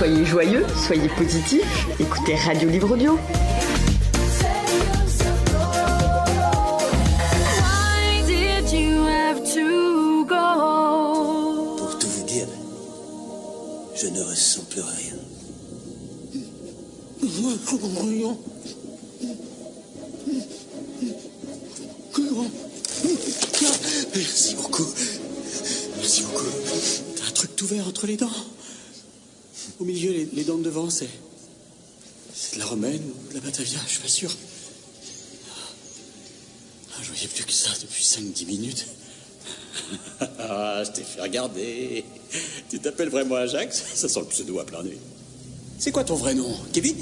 Soyez joyeux, soyez positifs, écoutez Radio Livre Audio. Pour tout vous dire, je ne ressens plus rien. Merci beaucoup. Merci beaucoup. T'as un truc tout vert entre les dents. Au milieu, les dents de devant, c'est de la romaine ou de la batavia, je suis pas sûr. Je voyais plus que ça depuis 5-10 minutes. Je t'ai fait regarder. Tu t'appelles vraiment Ajax? Ça sent le pseudo à plein nez. C'est quoi ton vrai nom? Kevin?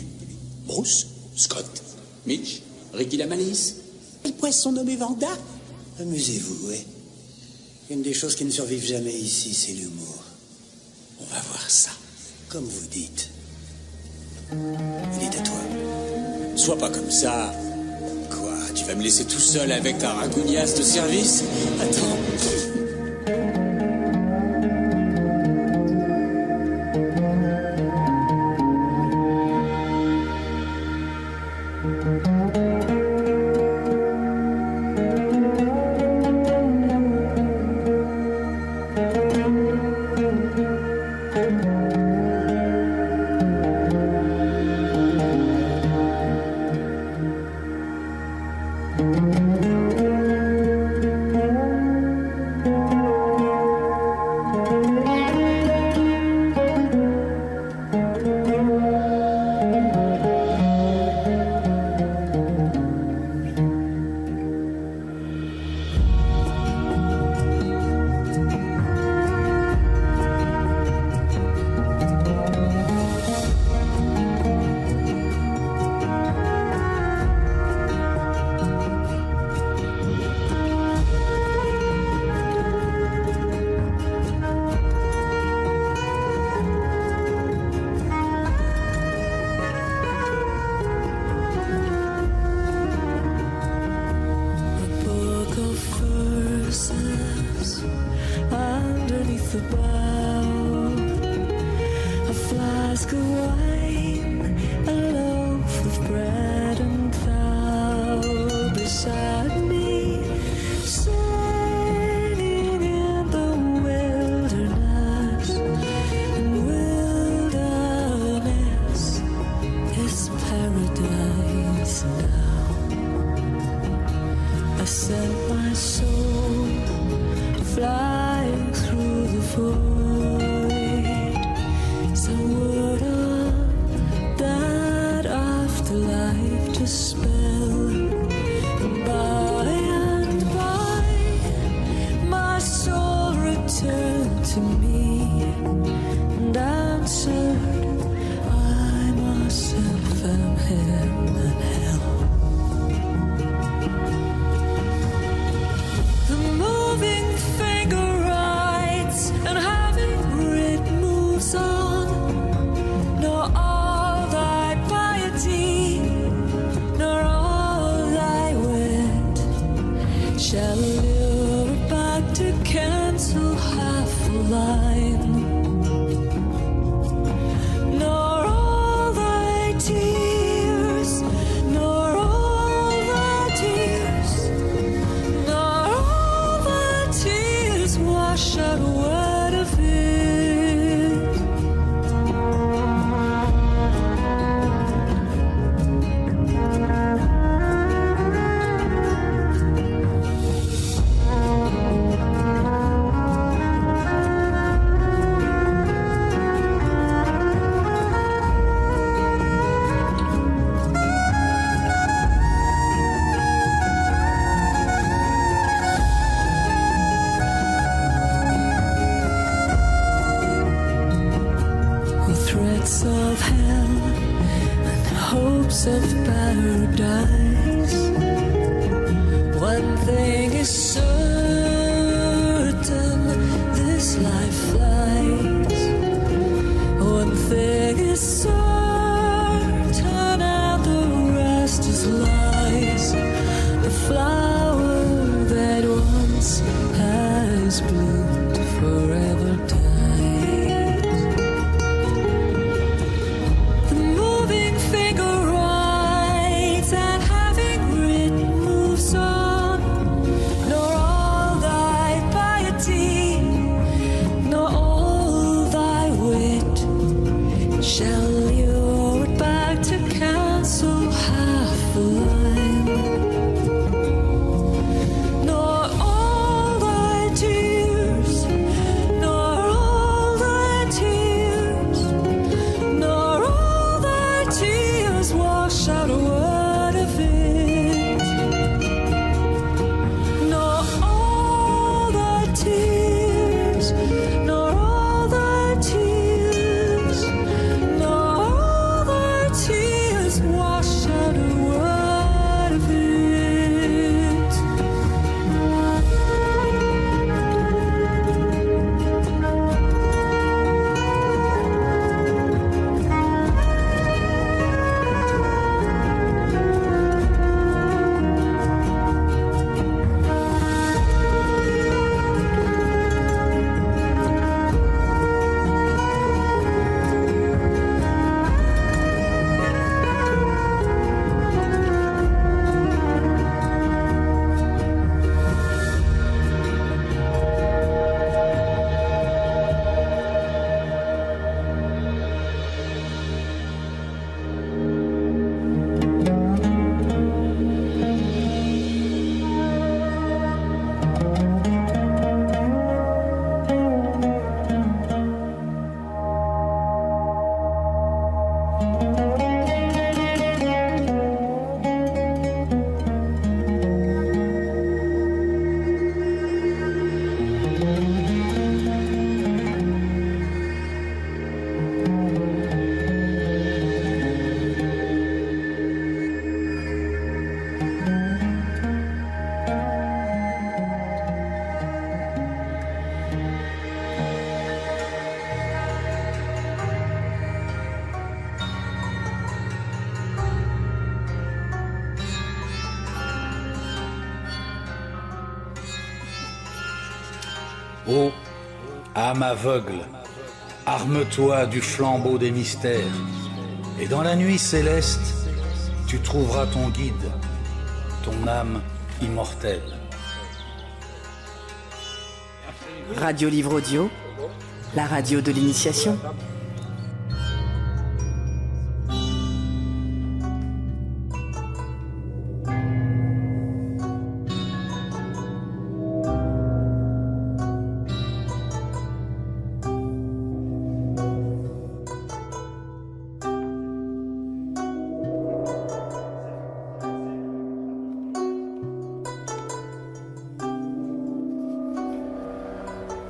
Bruce? Scott? Mitch? Ricky la Malice? Quel poisson nommé Vanda? Amusez-vous, ouais. Une des choses qui ne survivent jamais ici, c'est l'humour. On va voir ça. Comme vous dites. Il est à toi. Sois pas comme ça. Quoi? Tu vas me laisser tout seul avec ta ragougnasse de service? Attends. Forever dies. Ô âme aveugle, arme-toi du flambeau des mystères, et dans la nuit céleste, tu trouveras ton guide, ton âme immortelle. Radio Livre Audio, la radio de l'initiation.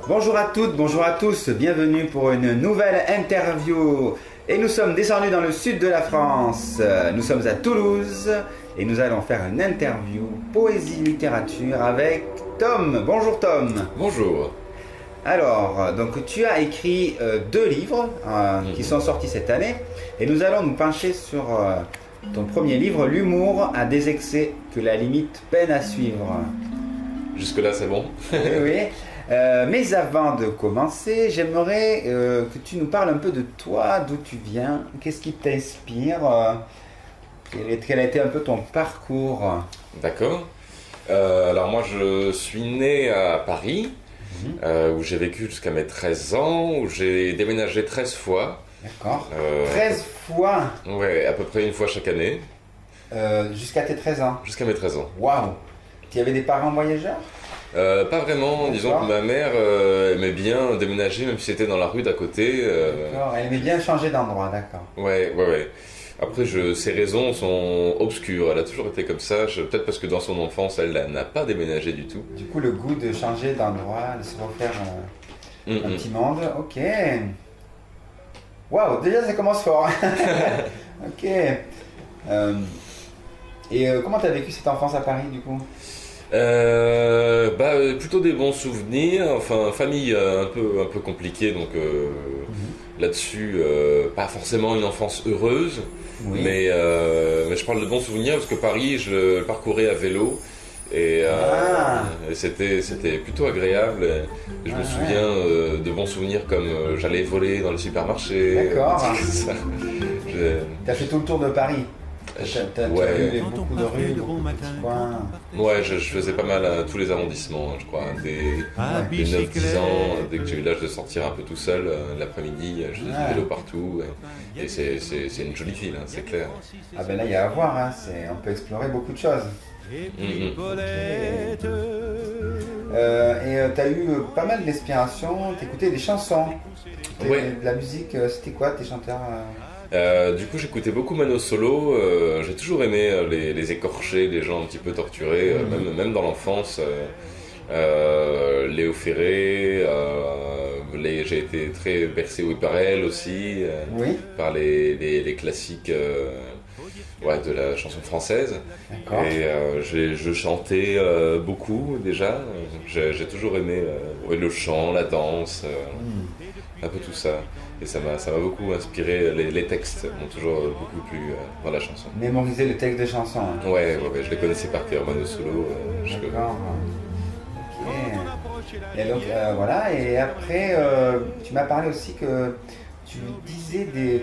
Bonjour à toutes, bonjour à tous, bienvenue pour une nouvelle interview. Et nous sommes descendus dans le sud de la France, nous sommes à Toulouse et nous allons faire une interview poésie-littérature avec Tom. Bonjour Tom. Bonjour. Alors, donc tu as écrit 2 livres qui sont sortis cette année et nous allons nous pencher sur ton premier livre, L'humour a des excès que la limite peine à suivre. Jusque-là c'est bon. Oui, oui. Mais avant de commencer, j'aimerais que tu nous parles un peu de toi, d'où tu viens, qu'est-ce qui t'inspire, quel a été un peu ton parcours. D'accord. Alors moi je suis né à Paris, où j'ai vécu jusqu'à mes 13 ans, où j'ai déménagé 13 fois. D'accord. 13 fois. Ouais, à peu près une fois chaque année. Jusqu'à tes 13 ans. Jusqu'à mes 13 ans. Waouh. Tu avais des parents voyageurs? Pas vraiment, disons que ma mère aimait bien déménager, même si c'était dans la rue d'à côté. D'accord, elle aimait bien changer d'endroit, d'accord. Ouais. Après, ses raisons sont obscures, elle a toujours été comme ça, peut-être parce que dans son enfance, elle n'a pas déménagé du tout. Du coup, le goût de changer d'endroit, de se refaire un petit monde, ok. Waouh, déjà ça commence fort. Ok. Et comment tu as vécu cette enfance à Paris, du coup? Plutôt des bons souvenirs, enfin famille un peu compliquée, donc là-dessus pas forcément une enfance heureuse, oui. mais je parle de bons souvenirs parce que Paris je le parcourais à vélo et c'était plutôt agréable et je me souviens de bons souvenirs comme j'allais voler dans le supermarché. D'accord. T'as fait tout le tour de Paris? T'as vu beaucoup de rues, beaucoup de petits coins. Ouais, je faisais pas mal à tous les arrondissements, je crois. Dès 9-10 ans, dès que j'ai eu l'âge de sortir un peu tout seul, l'après-midi, je faisais du vélo partout. Et c'est une jolie ville, hein, c'est clair. Ah ben là, il y a à voir, hein, on peut explorer beaucoup de choses. Et t'as eu pas mal d'inspiration, t'écoutais des chansons. Ouais. De la musique, c'était quoi tes chanteurs Du coup, j'écoutais beaucoup Mano Solo. J'ai toujours aimé les écorchés, les gens un petit peu torturés, même dans l'enfance. Léo Ferré, j'ai été très bercé par elle aussi, par les classiques de la chanson française. D'accord. Et je chantais beaucoup déjà. J'ai toujours aimé le chant, la danse, un peu tout ça. Et ça m'a beaucoup inspiré, les textes m'ont toujours beaucoup plu dans la chanson. Mémoriser les textes de chansons. Hein. Ouais, je les connaissais par cœur, Mano Solo. D'accord. Ok. Et donc voilà, et après tu m'as parlé aussi que tu disais des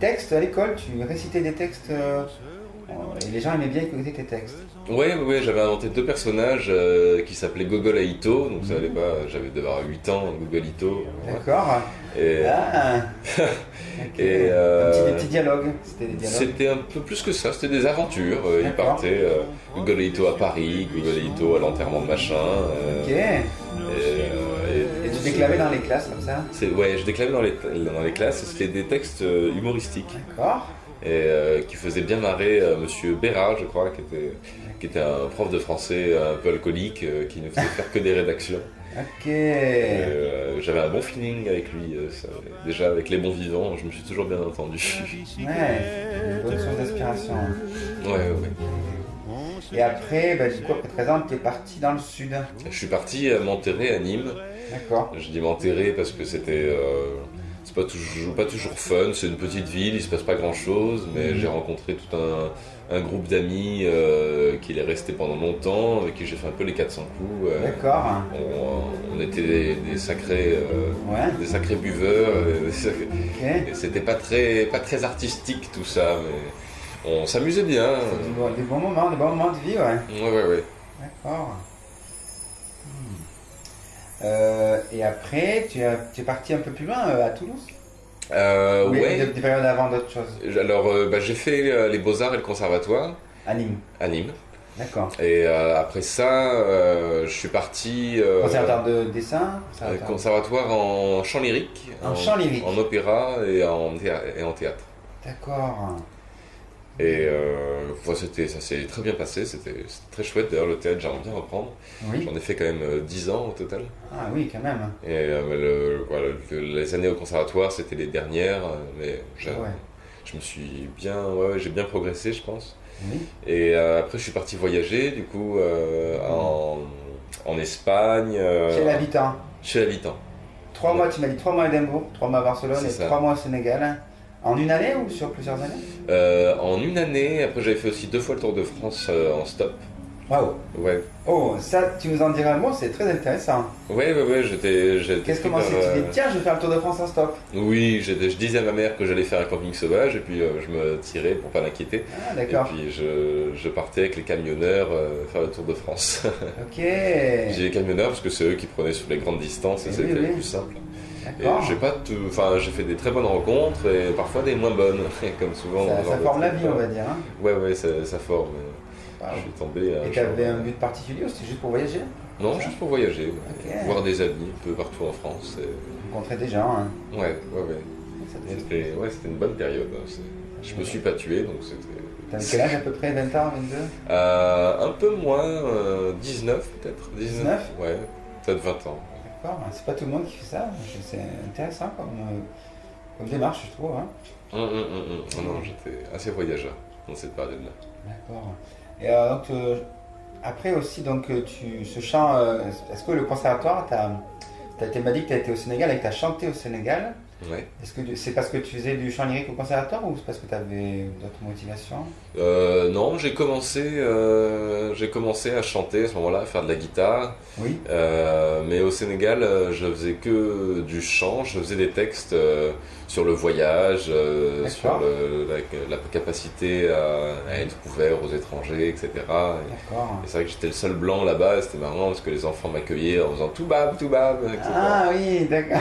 textes à l'école, tu récitais des textes et les gens aimaient bien écouter tes textes. Ouais, j'avais inventé 2 personnages qui s'appelaient Gogol et Ito, donc ça allait pas, j'avais devoir 8 ans, Gogol Ito. D'accord. Et... Okay. Et des petits dialogues. C'était un peu plus que ça, c'était des aventures. Ils partaient, Gogol et Ito à Paris, Gogol et Ito à l'enterrement de machin. Ok. Et tu déclamais dans les classes comme ça? Ouais, je déclamais dans les classes, c'était des textes humoristiques. D'accord. Et qui faisait bien marrer Monsieur Bérard, je crois, qui était un prof de français un peu alcoolique, qui ne faisait faire que des rédactions. Ok. J'avais un bon feeling avec lui, déjà avec les bons vivants, je me suis toujours bien entendu. Ouais, une bonne source d'inspiration. Ouais. Et après, du coup, après 13 ans, tu es parti dans le sud. Je suis parti m'enterrer à Nîmes. D'accord. Je dis m'enterrer parce que c'était... c'est pas toujours fun, c'est une petite ville, il se passe pas grand chose, mais j'ai rencontré tout un groupe d'amis qui est resté pendant longtemps, avec qui j'ai fait un peu les 400 coups. D'accord. on était des sacrés buveurs. Et c'était pas très artistique tout ça, mais on s'amusait bien. Des bons moments de vie, ouais. Ouais. D'accord. Et après, tu es parti un peu plus loin, à Toulouse? Ouais. Des périodes avant d'autres choses? Alors, j'ai fait les Beaux-Arts et le Conservatoire. À Nîmes. D'accord. Et après ça, je suis parti... Conservatoire de dessin? Conservatoire en chant lyrique. Chant lyrique. En opéra et en théâtre. D'accord. Et ça s'est très bien passé, c'était très chouette. D'ailleurs, le théâtre, j'aimerais bien reprendre. Oui. J'en ai fait quand même 10 ans au total. Ah oui, quand même. Et les années au conservatoire, c'était les dernières, mais je me suis j'ai bien progressé, je pense. Oui. Et après, je suis parti voyager, du coup, en Espagne. Chez l'habitant. Chez l'habitant. 3 mois, tu m'as dit 3 mois à Édimbourg, 3 mois à Barcelone C'est et ça. 3 mois au Sénégal. En une année ou sur plusieurs années? En une année, après j'avais fait aussi 2 fois le Tour de France en stop. Waouh! Ouais. Oh, ça, tu nous en diras un mot, c'est très intéressant. Ouais, j'étais. Comment c'est que tu dis, tiens, je vais faire le Tour de France en stop? Oui, je disais à ma mère que j'allais faire un camping sauvage et puis je me tirais pour pas l'inquiéter. Ah, d'accord. Et puis je partais avec les camionneurs faire le Tour de France. Ok. J'ai les camionneurs parce que c'est eux qui prenaient sur les grandes distances et c'était le plus simple. Et j'ai fait des très bonnes rencontres et parfois des moins bonnes, comme souvent. Ça forme la vie, on va dire. Hein. Ouais, ça forme. Wow. Je suis tombé. Et tu avais un but particulier ou c'était juste pour voyager? Non, juste pour voyager, Ok. voir des amis un peu partout en France. Rencontrer des gens. Hein. Ouais. Ça devait être- C'était une bonne période. Je me suis pas tué, donc c'était. T'avais quel âge à peu près? 20 ans, 22? Un peu moins, 19 peut-être. 19? Ouais, peut-être 20 ans. D'accord, c'est pas tout le monde qui fait ça. C'est intéressant comme démarche, je trouve. Hein. Non, j'étais assez voyageur dans cette période-là. D'accord. Et donc, après aussi, donc, ce chant, est-ce que le conservatoire, tu m'as dit que tu as été au Sénégal et que tu as chanté au Sénégal. Ouais. Est-ce que c'est parce que tu faisais du chant lyrique au conservatoire ou c'est parce que tu avais d'autres motivations? Non, j'ai commencé à chanter à ce moment-là, à faire de la guitare. Oui. Mais au Sénégal, je faisais que du chant, je faisais des textes sur le voyage, sur la capacité à être ouvert aux étrangers, etc. D'accord. Et c'est vrai que j'étais le seul blanc là-bas, et c'était marrant parce que les enfants m'accueillaient en faisant tout bab, etc. Ah oui, d'accord.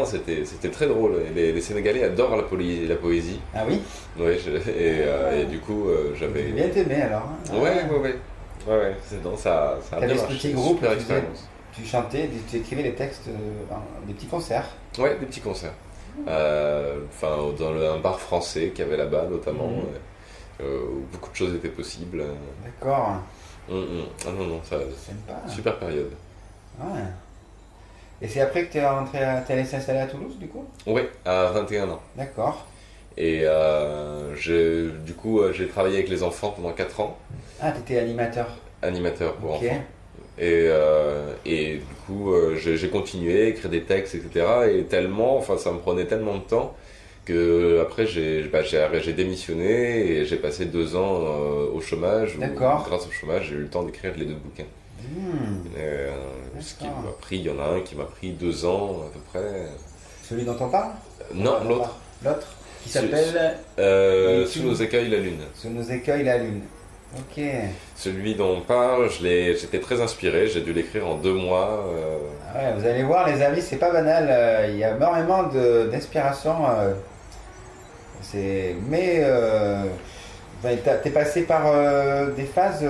C'était très drôle. Les Sénégalais adorent la poésie. Ah oui? Ouais, et du coup, j'avais. Bien t'aimé alors. Hein. Ouais. Ça a T'avais bien ce marché. petit groupe, Super expérience. tu chantais, tu écrivais les textes, des petits concerts. Ouais, des petits concerts. Dans un bar français qu'il y avait là-bas, notamment, où beaucoup de choses étaient possibles. D'accord. Ah non, ça. Sympa. Super période. Ouais. Et c'est après que tu es rentré, t'es allé s'installer à Toulouse, du coup? Ouais, à 21 ans. D'accord. Et j'ai travaillé avec les enfants pendant 4 ans. Ah, tu étais animateur. Animateur pour Ok. enfants. Et du coup, j'ai continué à écrire des textes, etc. Et ça me prenait tellement de temps que après j'ai démissionné et j'ai passé 2 ans au chômage. D'accord. Grâce au chômage, j'ai eu le temps d'écrire les 2 bouquins. Ce qui m'a pris, il y en a un qui m'a pris 2 ans à peu près. Celui dont on parle? Non, l'autre. L'autre qui s'appelle Sous nos écueils, la lune. Sous nos écueils, la lune. Ok. Celui dont on parle, j'étais très inspiré, j'ai dû l'écrire en 2 mois. Ah ouais, vous allez voir, les amis, c'est pas banal. Il y a énormément d'inspiration. T'es passé par des phases,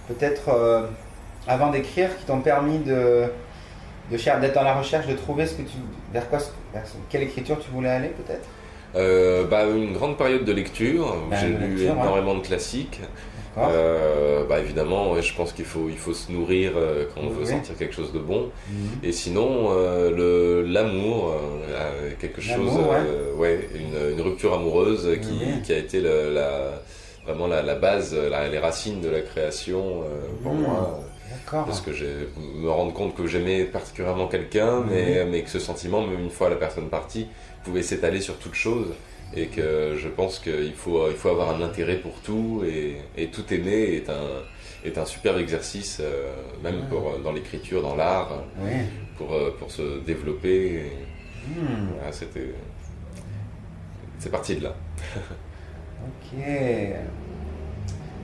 peut-être avant d'écrire, qui t'ont permis d'être dans la recherche, de trouver vers quelle écriture tu voulais aller, peut-être? Une grande période de lecture. J'ai lu énormément de classiques. Évidemment, je pense qu'il faut se nourrir quand on veut sentir quelque chose de bon. Et sinon, l'amour, quelque chose, une rupture amoureuse qui a été vraiment la base, les racines de la création pour moi. Parce que je me rends compte que j'aimais particulièrement quelqu'un, mais que ce sentiment, même une fois la personne partie, pouvait s'étaler sur toute chose. Et que je pense qu'il faut avoir un intérêt pour tout, et tout aimer est un super exercice, même dans l'écriture, dans l'art, pour se développer. Voilà, c'est parti de là. Ok.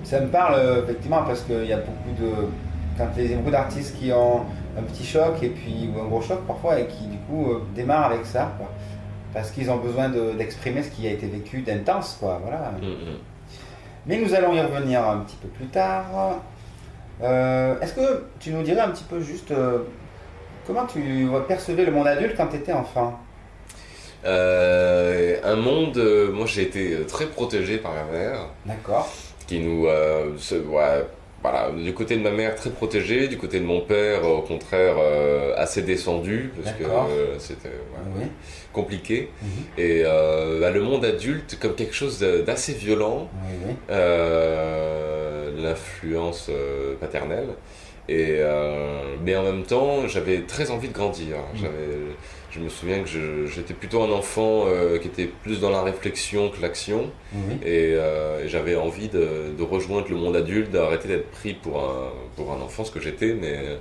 Ça me parle effectivement parce qu'il y a beaucoup d'artistes qui ont un petit choc ou un gros choc parfois et qui du coup démarrent avec ça, quoi. Parce qu'ils ont besoin d'exprimer ce qui a été vécu d'intense, quoi. Voilà. Mais nous allons y revenir un petit peu plus tard. Est-ce que tu nous dirais un petit peu juste comment tu percevais le monde adulte quand tu étais enfant? Un monde, moi j'ai été très protégé par ma mère. D'accord. Qui nous, voilà, du côté de ma mère très protégé, du côté de mon père au contraire assez descendu parce que c'était compliqué. Et le monde adulte comme quelque chose d'assez violent, l'influence paternelle. Mais en même temps, j'avais très envie de grandir. Je me souviens que j'étais plutôt un enfant qui était plus dans la réflexion que l'action. Et j'avais envie de rejoindre le monde adulte, d'arrêter d'être pris pour un enfant, ce que j'étais. Mais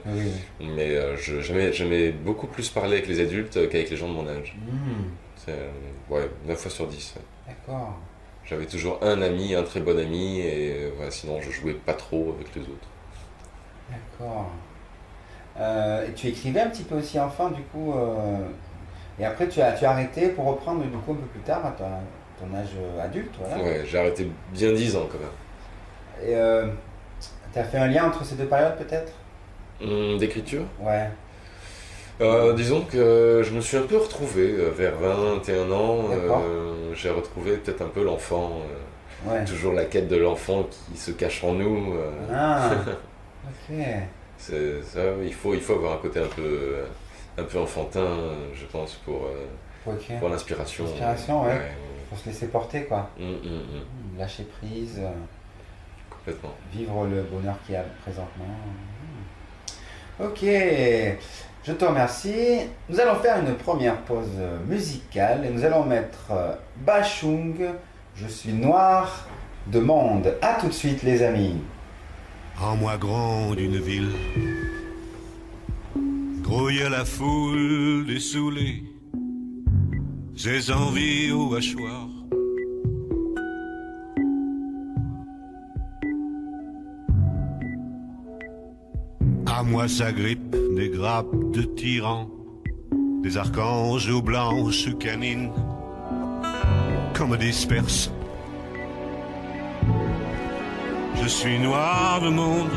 j'aimais beaucoup plus parler avec les adultes qu'avec les gens de mon âge. C'est 9 fois sur 10. D'accord. J'avais toujours un ami, un très bon ami, et sinon je jouais pas trop avec les autres. D'accord. Et tu écrivais un petit peu aussi enfant, du coup, et après tu as arrêté pour reprendre du coup un peu plus tard à ton âge adulte, voilà. Ouais, j'ai arrêté bien 10 ans quand même. Et tu as fait un lien entre ces deux périodes peut-être? D'écriture? Ouais. Disons que je me suis un peu retrouvé vers 21 ans. J'ai retrouvé peut-être un peu l'enfant. Toujours la quête de l'enfant qui se cache en nous. Ok. C'est ça, il faut avoir un côté un peu enfantin, je pense, pour l'inspiration. L'inspiration, pour se laisser porter, quoi. Lâcher prise. Complètement. Vivre le bonheur qu'il y a présentement. Ok, je te remercie. Nous allons faire une première pause musicale et nous allons mettre Bachung, Je suis noir de monde. A tout de suite, les amis. En moi grand d'une ville, grouille la foule dessoulée, j'ai envie au hachoir. À moi s'agrippent des grappes de tyrans, des archanges aux blanches canines, qu'on me disperse. Je suis noir de monde,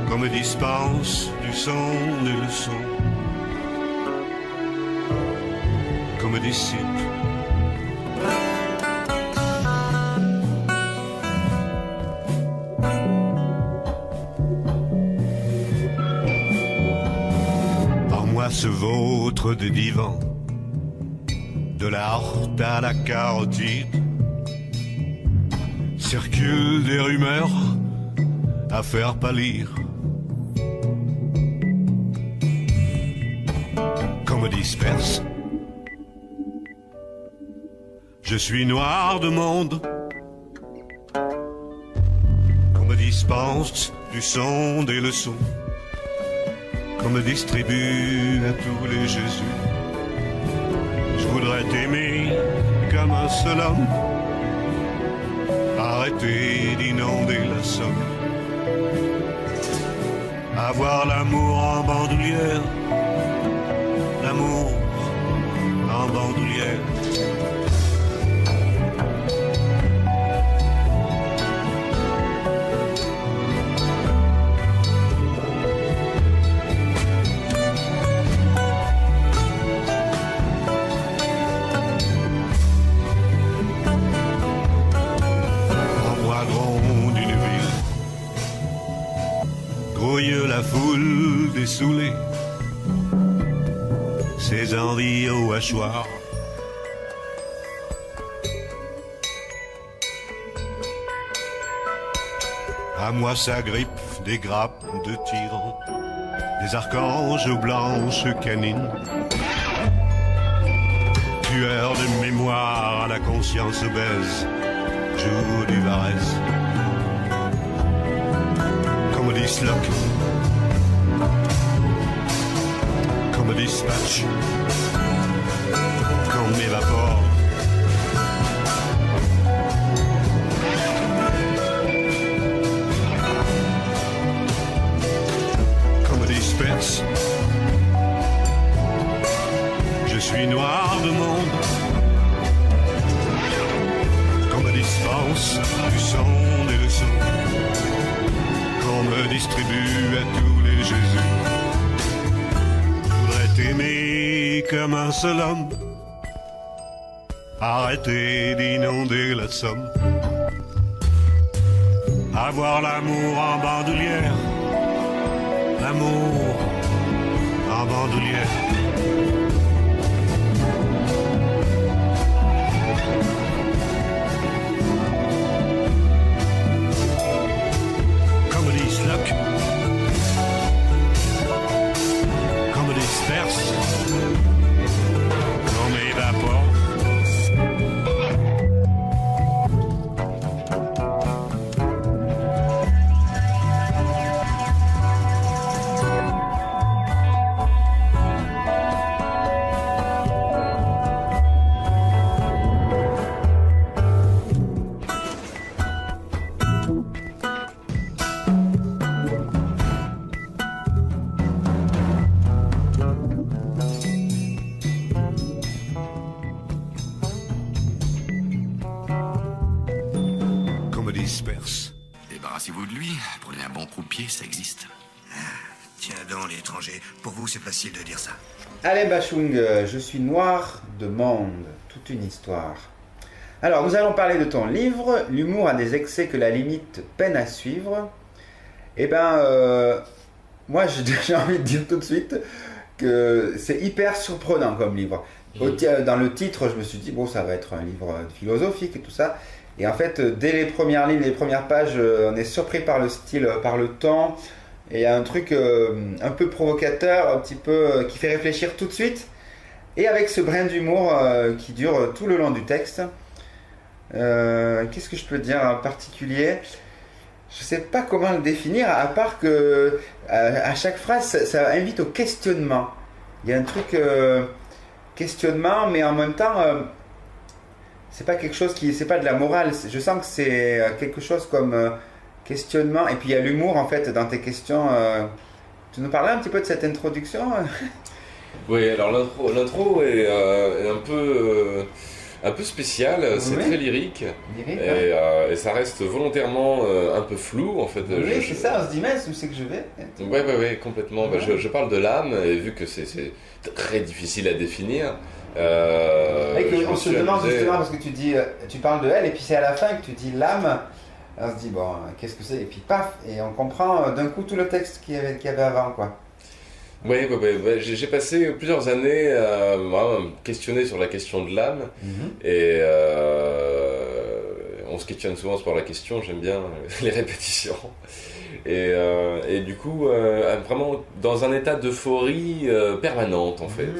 qu'on me dispense du sang des leçons, qu'on me dissipe. En moi se vautre des divans, de la horte à la carotide, circulent des rumeurs à faire pâlir, qu'on me disperse. Je suis noir de monde, qu'on me dispense du son des leçons, qu'on me distribue à tous les Jésus. Je voudrais t'aimer comme un seul homme, arrêter d'inonder la Somme, avoir l'amour en bandoulière, l'amour en bandoulière. La foule dessoulée, ses envies au hachoir. À moi s'agrippent des grappes de tyrans, des archanges aux blanches canines, tueurs de mémoire à la conscience obèse, jour du Varese. disloque, qu'on me dispatche, qu'on m'évapore. Qu'on me disperse. Je suis noir de monde. Qu'on me dispense du son des leçons. Qu'on me distribue à tous les Jésus. Je voudrais t'aimer comme un seul homme. Arrêter d'inonder la Somme. Avoir l'amour en bandoulière. L'amour en bandoulière. Comme disloque, comme disperse, comme évapore. Disperse. Débarrassez-vous de lui, prenez un bon croupier, ça existe. Tiens donc, l'étranger, pour vous c'est facile de dire ça. Allez Bachung, je suis noir de monde, toute une histoire. Alors, nous allons parler de ton livre, L'humour a des excès que la limite peine à suivre. Eh ben, moi j'ai envie de dire tout de suite que c'est hyper surprenant comme livre. Dans le titre, je me suis dit, bon, ça va être un livre philosophique et tout ça. Et en fait, dès les premières lignes, les premières pages, on est surpris par le style, par le ton. Et il y a un truc un peu provocateur, un petit peu qui fait réfléchir tout de suite. Et avec ce brin d'humour qui dure tout le long du texte. Qu'est-ce que je peux dire en particulier ? Je ne sais pas comment le définir, à part que à chaque phrase, ça invite au questionnement. Il y a un truc questionnement, mais en même temps... c'est pas quelque chose qui, c'est pas de la morale, je sens que c'est quelque chose comme questionnement, et puis il y a l'humour en fait dans tes questions. Tu nous parlais un petit peu de cette introduction? Oui, alors l'intro est un peu spéciale, c'est très lyrique, et ça reste volontairement un peu flou en fait. Oui, c'est ça, on se dit mais où c'est que je vais? Ouais, complètement. Ouais. Je parle de l'âme, et vu que c'est très difficile à définir. On se demande justement parce que tu parles de elle et puis c'est à la fin que tu dis l'âme. On se dit bon, qu'est-ce que c'est? Et puis paf, et on comprend d'un coup tout le texte qu'il y avait avant, quoi. Oui, j'ai passé plusieurs années à me questionner sur la question de l'âme. Et on se questionne souvent sur la question, j'aime bien les répétitions. Et du coup, vraiment dans un état d'euphorie permanente en fait,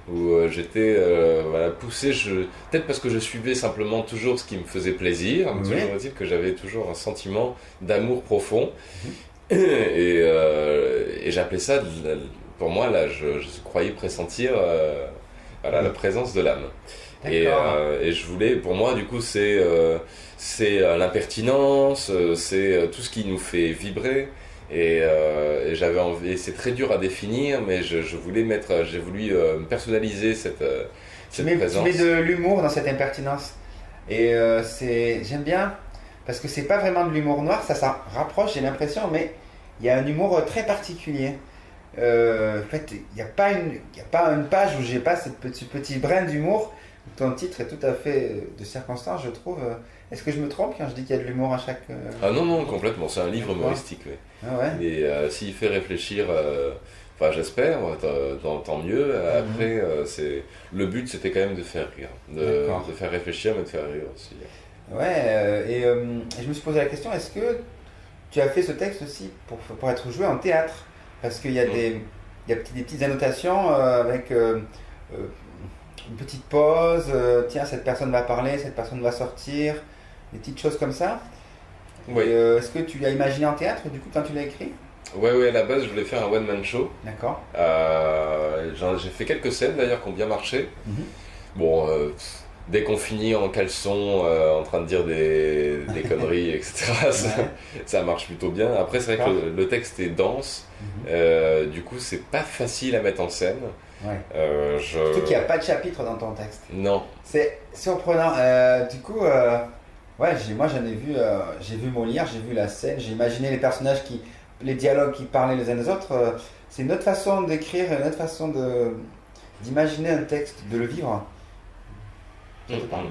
où j'étais poussé, peut-être parce que je suivais simplement toujours ce qui me faisait plaisir, toujours est-il que j'avais toujours un sentiment d'amour profond, et j'appelais ça, pour moi là, je croyais pressentir la présence de l'âme. Et je voulais, pour moi du coup c'est l'impertinence, c'est tout ce qui nous fait vibrer, et j'avais envie, c'est très dur à définir, mais j'ai voulu personnaliser cette présence. Tu mets de l'humour dans cette impertinence, et j'aime bien, parce que c'est pas vraiment de l'humour noir, ça s'en rapproche, j'ai l'impression, mais il y a un humour très particulier. En fait, il n'y a pas une page où j'ai pas ce petit brin d'humour. Ton titre est tout à fait de circonstance, je trouve. Est-ce que je me trompe quand je dis qu'il y a de l'humour à chaque... Ah non, complètement. C'est un livre humoristique. Oui. Ah ouais. Et s'il fait réfléchir, j'espère, tant mieux. Après, le but, c'était quand même de faire rire. De faire réfléchir, mais de faire rire aussi. Ouais, et je me suis posé la question, est-ce que tu as fait ce texte aussi pour être joué en théâtre? Parce qu'il y a des petites annotations avec... une petite pause, tiens, cette personne va parler, cette personne va sortir, des petites choses comme ça. Oui. Est-ce que tu l'as imaginé en théâtre, du coup, quand tu l'as écrit? Ouais, à la base, je voulais faire un one-man show. D'accord. J'ai fait quelques scènes, d'ailleurs, qui ont bien marché. Mhm. Bon, dès qu'on finit en caleçon, en train de dire des conneries, etc., ça marche plutôt bien. Après, c'est vrai que le texte est dense. Du coup, c'est pas facile à mettre en scène. Ouais. Surtout qu'il n'y a pas de chapitre dans ton texte. Non. C'est surprenant. Du coup, moi j'en ai vu, j'ai vu Molière, j'ai vu la scène, j'ai imaginé les personnages les dialogues qui parlaient les uns des autres. C'est une autre façon d'écrire, une autre façon d'imaginer un texte, de le vivre. Ça te parle?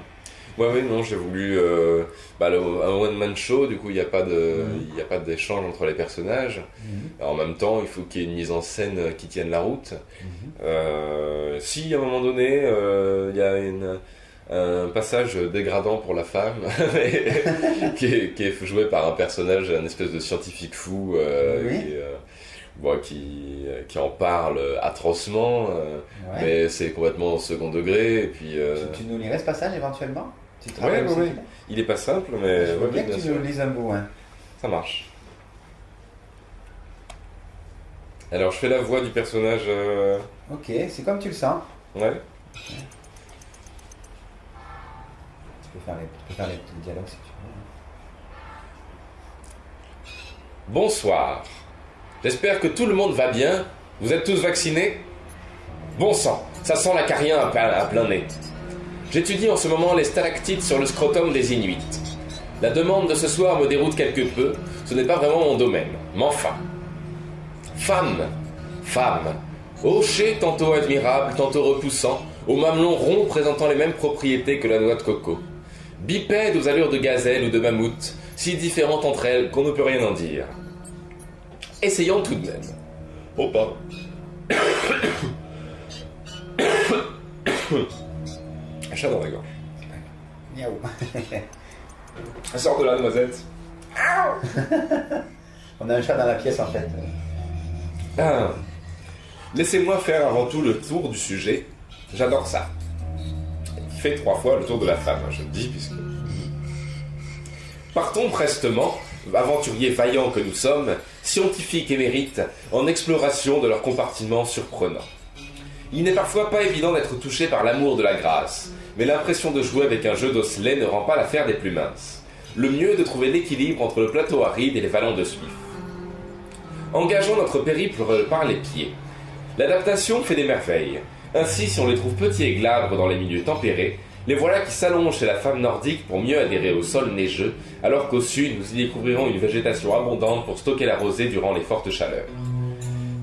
Ouais, non, j'ai voulu un one-man show, du coup il n'y a pas d'échange entre les personnages. En même temps, il faut qu'il y ait une mise en scène qui tienne la route. Si à un moment donné, il y a un passage dégradant pour la femme qui est joué par un personnage, un espèce de scientifique fou qui en parle atrocement, mais c'est complètement au second degré. Et puis, tu nous lirais ce passage éventuellement? Oui. Il est pas simple, mais... Je veux bien que tu nous lises un bout. Hein. Ça marche. Alors, je fais la voix du personnage... Ok, c'est comme tu le sens. Ouais. Tu peux faire les dialogues si tu veux. Bonsoir. J'espère que tout le monde va bien. Vous êtes tous vaccinés? Bon sang, ça sent l'acarien à plein nez. J'étudie en ce moment les stalactites sur le scrotum des Inuits. La demande de ce soir me déroute quelque peu, ce n'est pas vraiment mon domaine. Mais enfin. Femme, haucher tantôt admirable, tantôt repoussant, aux mamelons ronds présentant les mêmes propriétés que la noix de coco. Bipède aux allures de gazelle ou de mammouth, si différentes entre elles qu'on ne peut rien en dire. Essayons tout de même. Oh, pardon. Un chat dans la gorge. Miaou. Sors de là, noisette. On a un chat dans la pièce en fait. Laissez-moi faire avant tout le tour du sujet. J'adore ça. Il fait 3 fois le tour de la femme, je le dis, puisque... Partons prestement, aventuriers vaillants que nous sommes, scientifiques émérites, en exploration de leurs compartiments surprenants. Il n'est parfois pas évident d'être touché par l'amour de la grâce, mais l'impression de jouer avec un jeu d'osselets ne rend pas l'affaire des plus minces. Le mieux est de trouver l'équilibre entre le plateau aride et les vallons de Suif. Engageons notre périple par les pieds. L'adaptation fait des merveilles. Ainsi, si on les trouve petits et glabres dans les milieux tempérés, les voilà qui s'allongent chez la femme nordique pour mieux adhérer au sol neigeux, alors qu'au sud, nous y découvrirons une végétation abondante pour stocker la rosée durant les fortes chaleurs.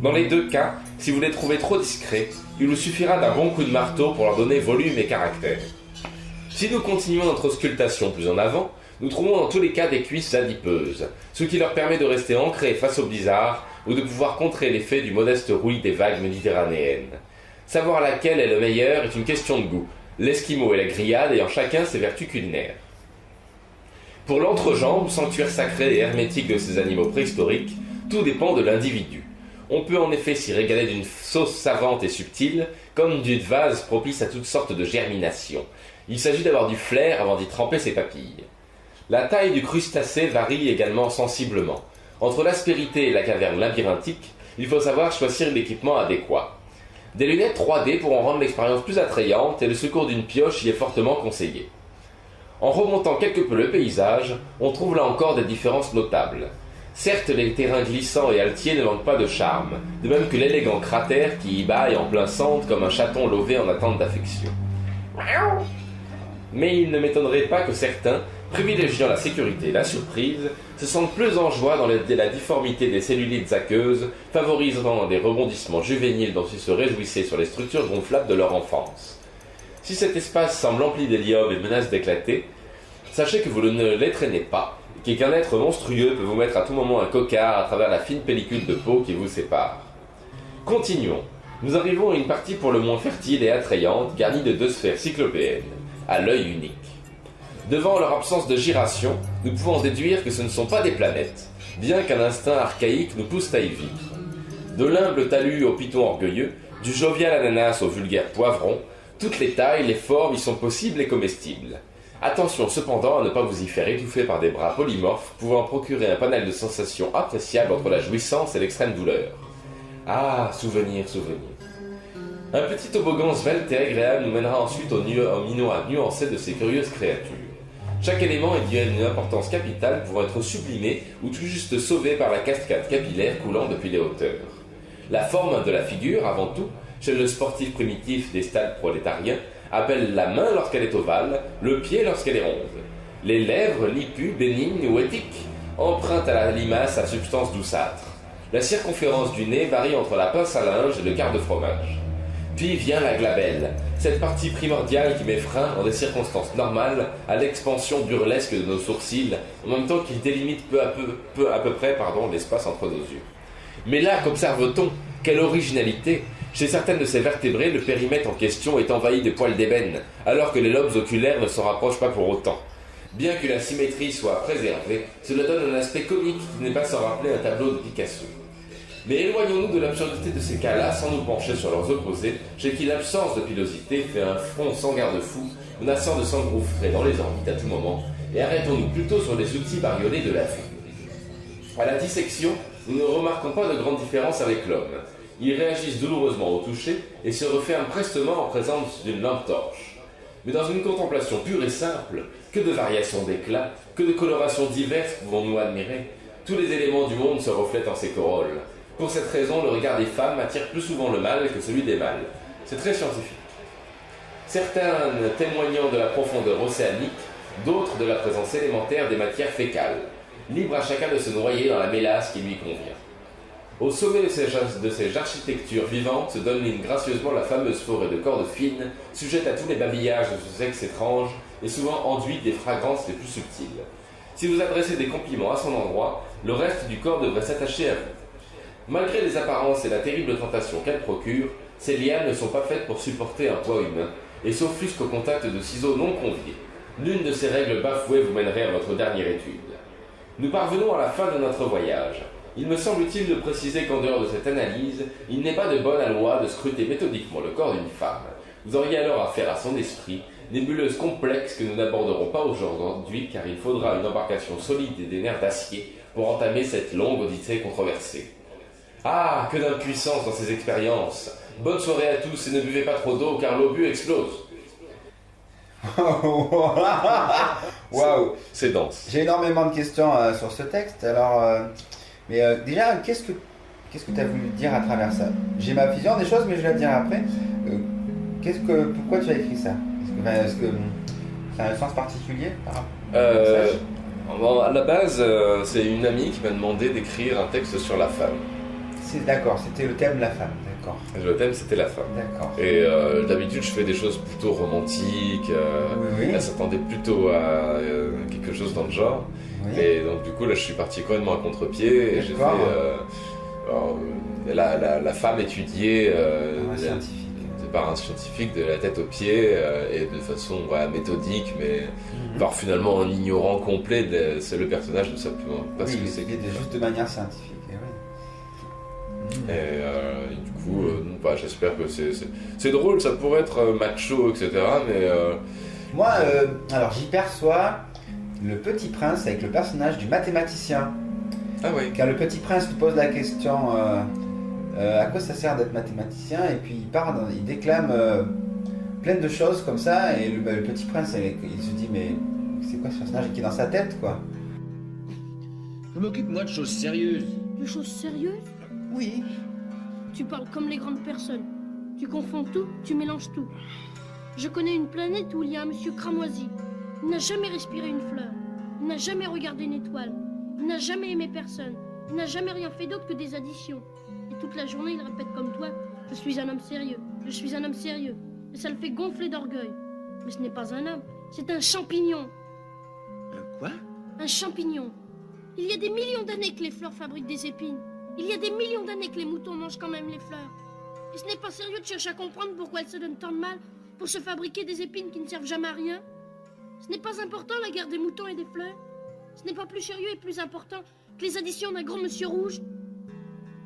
Dans les deux cas, si vous les trouvez trop discrets, il vous suffira d'un bon coup de marteau pour leur donner volume et caractère. Si nous continuons notre auscultation plus en avant, nous trouvons dans tous les cas des cuisses adipeuses, ce qui leur permet de rester ancrés face au blizzard ou de pouvoir contrer l'effet du modeste roulis des vagues méditerranéennes. Savoir laquelle est le meilleur est une question de goût, l'esquimau et la grillade ayant chacun ses vertus culinaires. Pour l'entrejambe, sanctuaire sacré et hermétique de ces animaux préhistoriques, tout dépend de l'individu. On peut en effet s'y régaler d'une sauce savante et subtile, comme d'une vase propice à toutes sortes de germinations. Il s'agit d'avoir du flair avant d'y tremper ses papilles. La taille du crustacé varie également sensiblement. Entre l'aspérité et la caverne labyrinthique, il faut savoir choisir l'équipement adéquat. Des lunettes 3D pourront rendre l'expérience plus attrayante et le secours d'une pioche y est fortement conseillé. En remontant quelque peu le paysage, on trouve là encore des différences notables. Certes, les terrains glissants et altiers ne manquent pas de charme, de même que l'élégant cratère qui y bâille en plein centre comme un chaton lové en attente d'affection. Mais il ne m'étonnerait pas que certains, privilégiant la sécurité et la surprise, se sentent plus en joie dans la difformité des cellulites aqueuses, favorisant des rebondissements juvéniles dont ils se réjouissaient sur les structures gonflables de leur enfance. Si cet espace semble empli d'hélium et menace d'éclater, sachez que vous ne l'étreignez pas, et qu'un être monstrueux peut vous mettre à tout moment un cocard à travers la fine pellicule de peau qui vous sépare. Continuons. Nous arrivons à une partie pour le moins fertile et attrayante, garnie de 2 sphères cyclopéennes, à l'œil unique. Devant leur absence de giration, nous pouvons déduire que ce ne sont pas des planètes, bien qu'un instinct archaïque nous pousse à y vivre. De l'humble talus au python orgueilleux, du jovial ananas au vulgaire poivron, toutes les tailles, les formes y sont possibles et comestibles. Attention cependant à ne pas vous y faire étouffer par des bras polymorphes pouvant procurer un panel de sensations appréciables entre la jouissance et l'extrême douleur. Ah, souvenir, souvenir. Un petit toboggan svelte et agréable nous mènera ensuite au minois nuancé de ces curieuses créatures. Chaque élément est d'une importance capitale pouvant être sublimé ou tout juste sauvé par la cascade capillaire coulant depuis les hauteurs. La forme de la figure, avant tout, chez le sportif primitif des stades prolétariens, appelle la main lorsqu'elle est ovale, le pied lorsqu'elle est ronde. Les lèvres, lipues, bénignes ou éthiques, empruntent à la limace sa substance douceâtre. La circonférence du nez varie entre la pince à linge et le quart de fromage. Puis vient la glabelle, cette partie primordiale qui met frein, en des circonstances normales, à l'expansion burlesque de nos sourcils, en même temps qu'il délimite peu à peu près, l'espace entre nos yeux. Mais là, qu'observe-t-on? Quelle originalité! Chez certaines de ces vertébrés, le périmètre en question est envahi de poils d'ébène, alors que les lobes oculaires ne s'en rapprochent pas pour autant. Bien que la symétrie soit préservée, cela donne un aspect comique qui n'est pas sans rappeler un tableau de Picasso. Mais éloignons-nous de l'absurdité de ces cas-là sans nous pencher sur leurs opposés, chez qui l'absence de pilosité fait un front sans garde-fou, menaçant de s'engouffrer dans les orbites à tout moment, et arrêtons-nous plutôt sur les outils bariolés de la vue. À la dissection, nous ne remarquons pas de grande différence avec l'homme. Ils réagissent douloureusement au toucher et se referment prestement en présence d'une lampe torche. Mais dans une contemplation pure et simple, que de variations d'éclat, que de colorations diverses pouvons-nous admirer? Tous les éléments du monde se reflètent en ces corolles. Pour cette raison, le regard des femmes attire plus souvent le mâle que celui des mâles. C'est très scientifique. Certains témoignant de la profondeur océanique, d'autres de la présence élémentaire des matières fécales. Libre à chacun de se noyer dans la mélasse qui lui convient. Au sommet de ces architectures vivantes se domine gracieusement la fameuse forêt de cordes fines, sujette à tous les babillages de ce sexe étrange et souvent enduite des fragrances les plus subtiles. Si vous adressez des compliments à son endroit, le reste du corps devrait s'attacher à vous. Malgré les apparences et la terrible tentation qu'elles procurent, ces lianes ne sont pas faites pour supporter un poids humain et s'offusquent au contact de ciseaux non conviés. L'une de ces règles bafouées vous mènerait à votre dernière étude. Nous parvenons à la fin de notre voyage. Il me semble utile de préciser qu'en dehors de cette analyse, il n'est pas de bonne loi de scruter méthodiquement le corps d'une femme. Vous auriez alors affaire à son esprit, nébuleuse complexe que nous n'aborderons pas aujourd'hui car il faudra une embarcation solide et des nerfs d'acier pour entamer cette longue odyssée controversée. Ah, que d'impuissance dans ces expériences! Bonne soirée à tous et ne buvez pas trop d'eau car l'obus explose. Waouh! C'est dense. J'ai énormément de questions sur ce texte. Alors, déjà, qu'est-ce que tu as voulu dire à travers ça? J'ai ma vision des choses, mais je vais la dire après. Pourquoi tu as écrit ça? Est-ce que ça a un sens particulier par rapport à la base, c'est une amie qui m'a demandé d'écrire un texte sur la femme. D'accord, c'était le thème de la femme, d'accord. Le thème, c'était la femme. D'accord. Et d'habitude, je fais des choses plutôt romantiques. Oui. Elle s'attendait plutôt à quelque chose dans le genre. Oui. Et donc, du coup, là, je suis parti complètement à contre-pied. Et j'ai fait la femme étudiée par un scientifique de la tête aux pieds et de façon méthodique, mais par finalement en ignorant complet c'est le personnage, ne simplement pas ce que c'est. Juste de manière scientifique. Et du coup, j'espère que c'est drôle, ça pourrait être macho, etc. Mais moi, alors j'y perçois le Petit Prince avec le personnage du mathématicien. Ah oui. Car le Petit Prince lui pose la question à quoi ça sert d'être mathématicien, et puis il déclame plein de choses comme ça, et le Petit Prince il se dit mais c'est quoi ce personnage qui est dans sa tête quoi? Je m'occupe moi de choses sérieuses. De choses sérieuses? Oui. Tu parles comme les grandes personnes. Tu confonds tout, tu mélanges tout. Je connais une planète où il y a un monsieur cramoisi. Il n'a jamais respiré une fleur. Il n'a jamais regardé une étoile. Il n'a jamais aimé personne. Il n'a jamais rien fait d'autre que des additions. Et toute la journée, il répète comme toi, je suis un homme sérieux, je suis un homme sérieux. Et ça le fait gonfler d'orgueil. Mais ce n'est pas un homme, c'est un champignon. Un quoi? Un champignon. Il y a des millions d'années que les fleurs fabriquent des épines. Il y a des millions d'années que les moutons mangent quand même les fleurs. Et ce n'est pas sérieux de chercher à comprendre pourquoi elles se donnent tant de mal pour se fabriquer des épines qui ne servent jamais à rien. Ce n'est pas important la guerre des moutons et des fleurs. Ce n'est pas plus sérieux et plus important que les additions d'un grand monsieur rouge.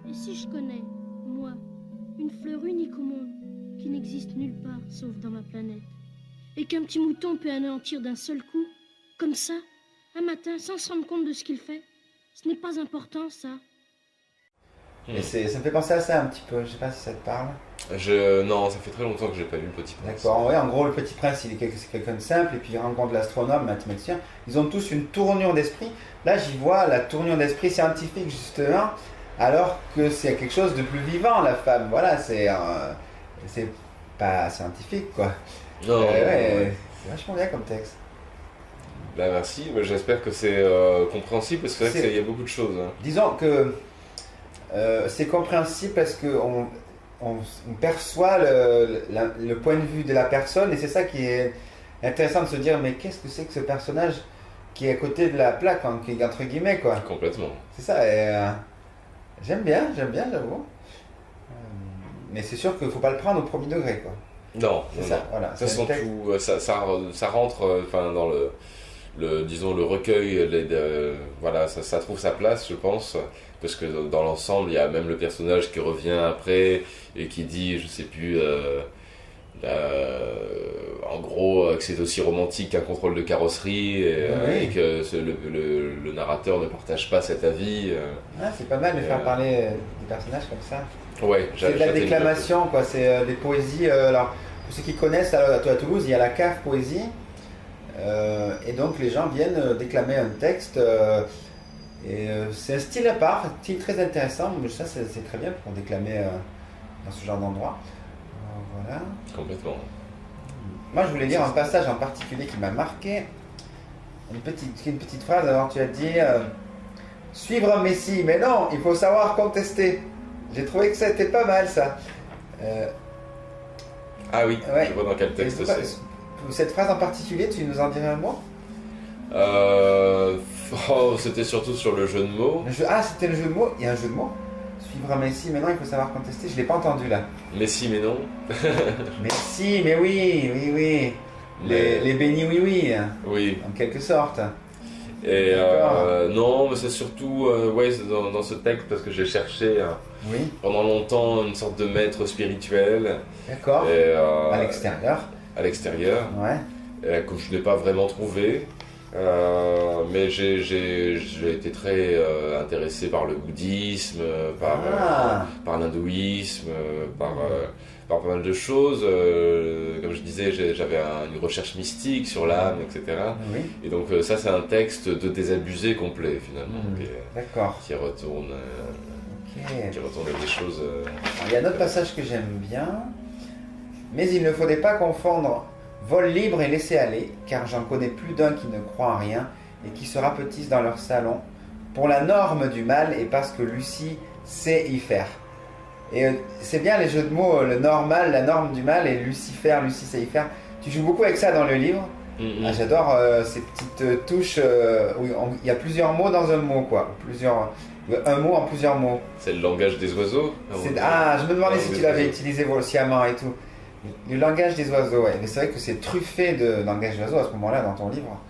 Et si je connais, moi, une fleur unique au monde qui n'existe nulle part sauf dans ma planète, et qu'un petit mouton peut anéantir d'un seul coup, comme ça, un matin, sans se rendre compte de ce qu'il fait. Ce n'est pas important, ça. Et ça me fait penser à ça un petit peu, je sais pas si ça te parle. Non, ça fait très longtemps que j'ai pas lu Le Petit Prince. D'accord, ouais, en gros, Le Petit Prince, c'est quelqu'un de simple, et puis il rencontre l'astronome, le mathématicien. Ils ont tous une tournure d'esprit. Là, j'y vois la tournure d'esprit scientifique, justement, alors que c'est quelque chose de plus vivant, la femme. Voilà, c'est pas scientifique, quoi. Non, ouais, c'est vachement bien comme texte. Bah merci, j'espère que c'est compréhensible, parce que c'est vrai qu'il y a beaucoup de choses. Hein. Disons que c'est compréhensible parce qu'on perçoit le point de vue de la personne, et c'est ça qui est intéressant de se dire, mais qu'est-ce que c'est que ce personnage qui est à côté de la plaque, hein, qui est entre guillemets, quoi. Complètement. C'est ça, et j'aime bien, j'avoue. Mais c'est sûr qu'il ne faut pas le prendre au premier degré, quoi. Non, c'est ça, voilà. De toute façon, ça rentre dans disons, le recueil, voilà, ça trouve sa place, je pense, parce que dans l'ensemble, il y a même le personnage qui revient après et qui dit, je sais plus, en gros, que c'est aussi romantique qu'un contrôle de carrosserie, et que le narrateur ne partage pas cet avis. C'est pas mal de faire parler des personnages comme ça. Ouais, c'est de la déclamation, quoi, c'est des poésies. Alors, pour ceux qui connaissent, à Toulouse, il y a la cave poésie. Et donc les gens viennent déclamer un texte, et c'est un style à part, un style très intéressant, mais ça c'est très bien pour déclamer dans ce genre d'endroit. Voilà. Complètement. Moi je voulais lire un passage en particulier qui m'a marqué, une petite phrase. Alors tu as dit suivre un messie, mais non, il faut savoir contester. J'ai trouvé que c'était pas mal ça. Ah oui, ouais. Je vois dans quel texte c'est. Cette phrase en particulier, tu nous en dirais un mot? C'était surtout sur le jeu de mots. C'était le jeu de mots. Il y a un jeu de mots. Suivre un Messi, mais non, il faut savoir contester. Je ne l'ai pas entendu là. Messi, mais non. Messi, mais oui. Les bénis, oui. Oui. En quelque sorte. Et non, mais c'est surtout dans ce texte, parce que j'ai cherché pendant longtemps une sorte de maître spirituel. D'accord. À l'extérieur. Que je n'ai pas vraiment trouvé, mais j'ai été très intéressé par le bouddhisme, par l'hindouisme, par pas mal de choses. Comme je disais, j'avais une recherche mystique sur l'âme, etc. Oui. Et donc ça, c'est un texte de désabusé complet, finalement, qui retourne à des choses... Il y a un autre passage que j'aime bien. Mais il ne faudrait pas confondre vol libre et laisser aller, car j'en connais plus d'un qui ne croit en rien et qui se rapetissent dans leur salon pour la norme du mal et parce que Lucie sait y faire. Et c'est bien les jeux de mots, le normal, la norme du mal et Lucifer, Lucie sait y faire. Tu joues beaucoup avec ça dans le livre. J'adore ces petites touches où il y a plusieurs mots dans un mot, quoi. Un mot en plusieurs mots. C'est le langage des oiseaux. Je me demandais si tu l'avais utilisé sciemment et tout. Le langage des oiseaux, ouais. Mais c'est vrai que c'est truffé de langage d'oiseaux à ce moment-là dans ton livre.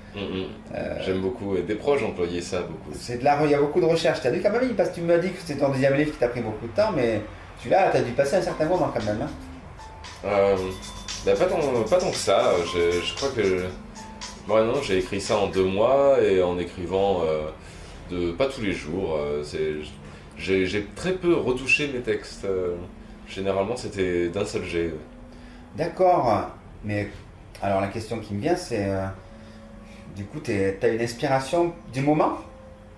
J'aime beaucoup, et des proches employaient ça beaucoup. Il y a beaucoup de recherches. Tu as dû quand même, parce que tu m'as dit que c'était ton deuxième livre qui t'a pris beaucoup de temps, mais celui-là, tu as dû passer un certain moment quand même. Pas tant que ça. Je crois que non, j'ai écrit ça en 2 mois, et en écrivant pas tous les jours. J'ai très peu retouché mes textes. Généralement, c'était d'un seul jet. D'accord, mais alors la question qui me vient, c'est du coup, t'as une inspiration du moment?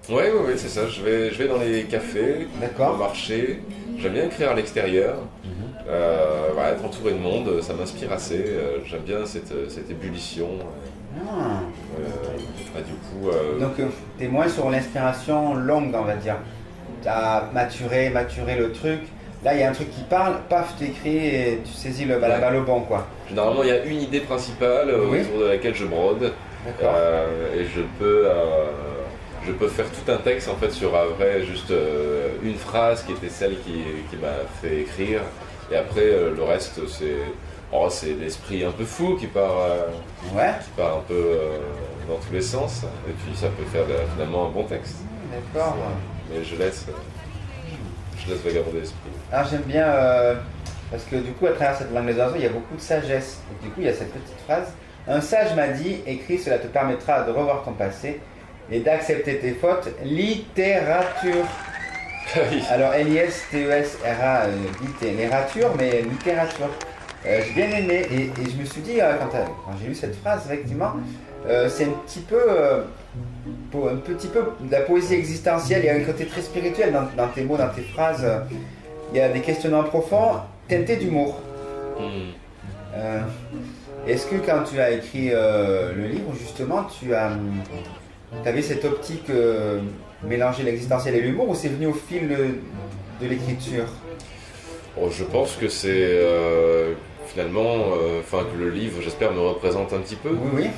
Oui, c'est ça. Je vais dans les cafés, au marché. J'aime bien écrire à l'extérieur. Être entouré de monde, ça m'inspire assez. J'aime bien cette ébullition. Donc, t'es moins sur l'inspiration longue, on va dire. T'as maturé le truc. Là, il y a un truc qui parle, paf, tu écris et tu saisis la balle au bon, quoi. Généralement, il y a une idée principale autour de laquelle je brode. Et je peux faire tout un texte, en fait, sur juste une phrase qui était celle qui m'a fait écrire. Et après, le reste, c'est l'esprit un peu fou qui part un peu dans tous les sens. Et puis, ça peut faire finalement un bon texte. D'accord. Mais je laisse vagabonder l'esprit. Alors j'aime bien, parce que du coup à travers cette langue des oiseaux il y a beaucoup de sagesse. Donc, du coup il y a cette petite phrase, Un sage m'a dit, écris, cela te permettra de revoir ton passé et d'accepter tes fautes. Littérature. Alors L-I-S-T-E-S-R-A, littérature, mais littérature. J'ai bien aimé et je me suis dit, quand j'ai lu cette phrase, effectivement, c'est un petit peu de la poésie existentielle. Il y a un côté très spirituel dans tes mots, dans tes phrases. Il y a des questionnements profonds, teintés d'humour. Est-ce que quand tu as écrit le livre, justement, tu avais cette optique mélanger l'existentiel et l'humour, ou c'est venu au fil de l'écriture? Je pense que c'est finalement, que le livre, j'espère, me représente un petit peu. Oui.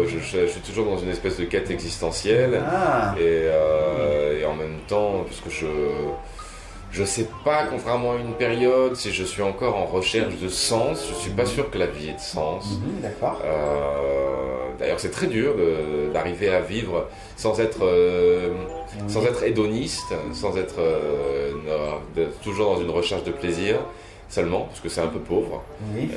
Je suis toujours dans une espèce de quête existentielle. Et en même temps, parce que je sais pas, contrairement à une période, si je suis encore en recherche de sens. Je suis pas sûr que la vie ait de sens. D'accord. D'ailleurs, c'est très dur d'arriver à vivre sans être hédoniste, sans être toujours dans une recherche de plaisir seulement, parce que c'est un peu pauvre. Oui.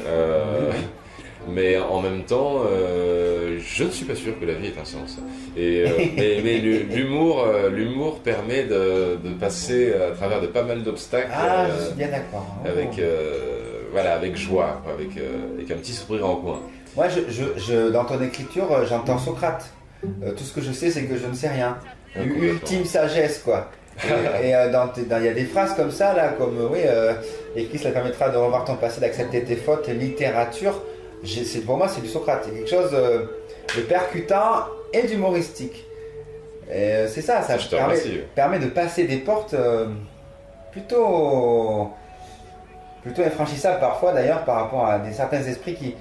Mais en même temps, je ne suis pas sûr que la vie ait un sens. Mais l'humour permet de passer à travers de pas mal d'obstacles. Je suis bien d'accord. Avec joie, avec un petit sourire en coin. Moi, dans ton écriture, j'entends Socrate. Tout ce que je sais, c'est que je ne sais rien. Ultime sagesse, quoi. Et il y a des phrases comme ça, là, comme écrit, cela permettra de revoir ton passé, d'accepter tes fautes, littérature. Pour moi, c'est du Socrate. C'est quelque chose de percutant et d'humoristique. Et c'est ça permet de passer des portes plutôt infranchissables parfois, d'ailleurs, par rapport à certains esprits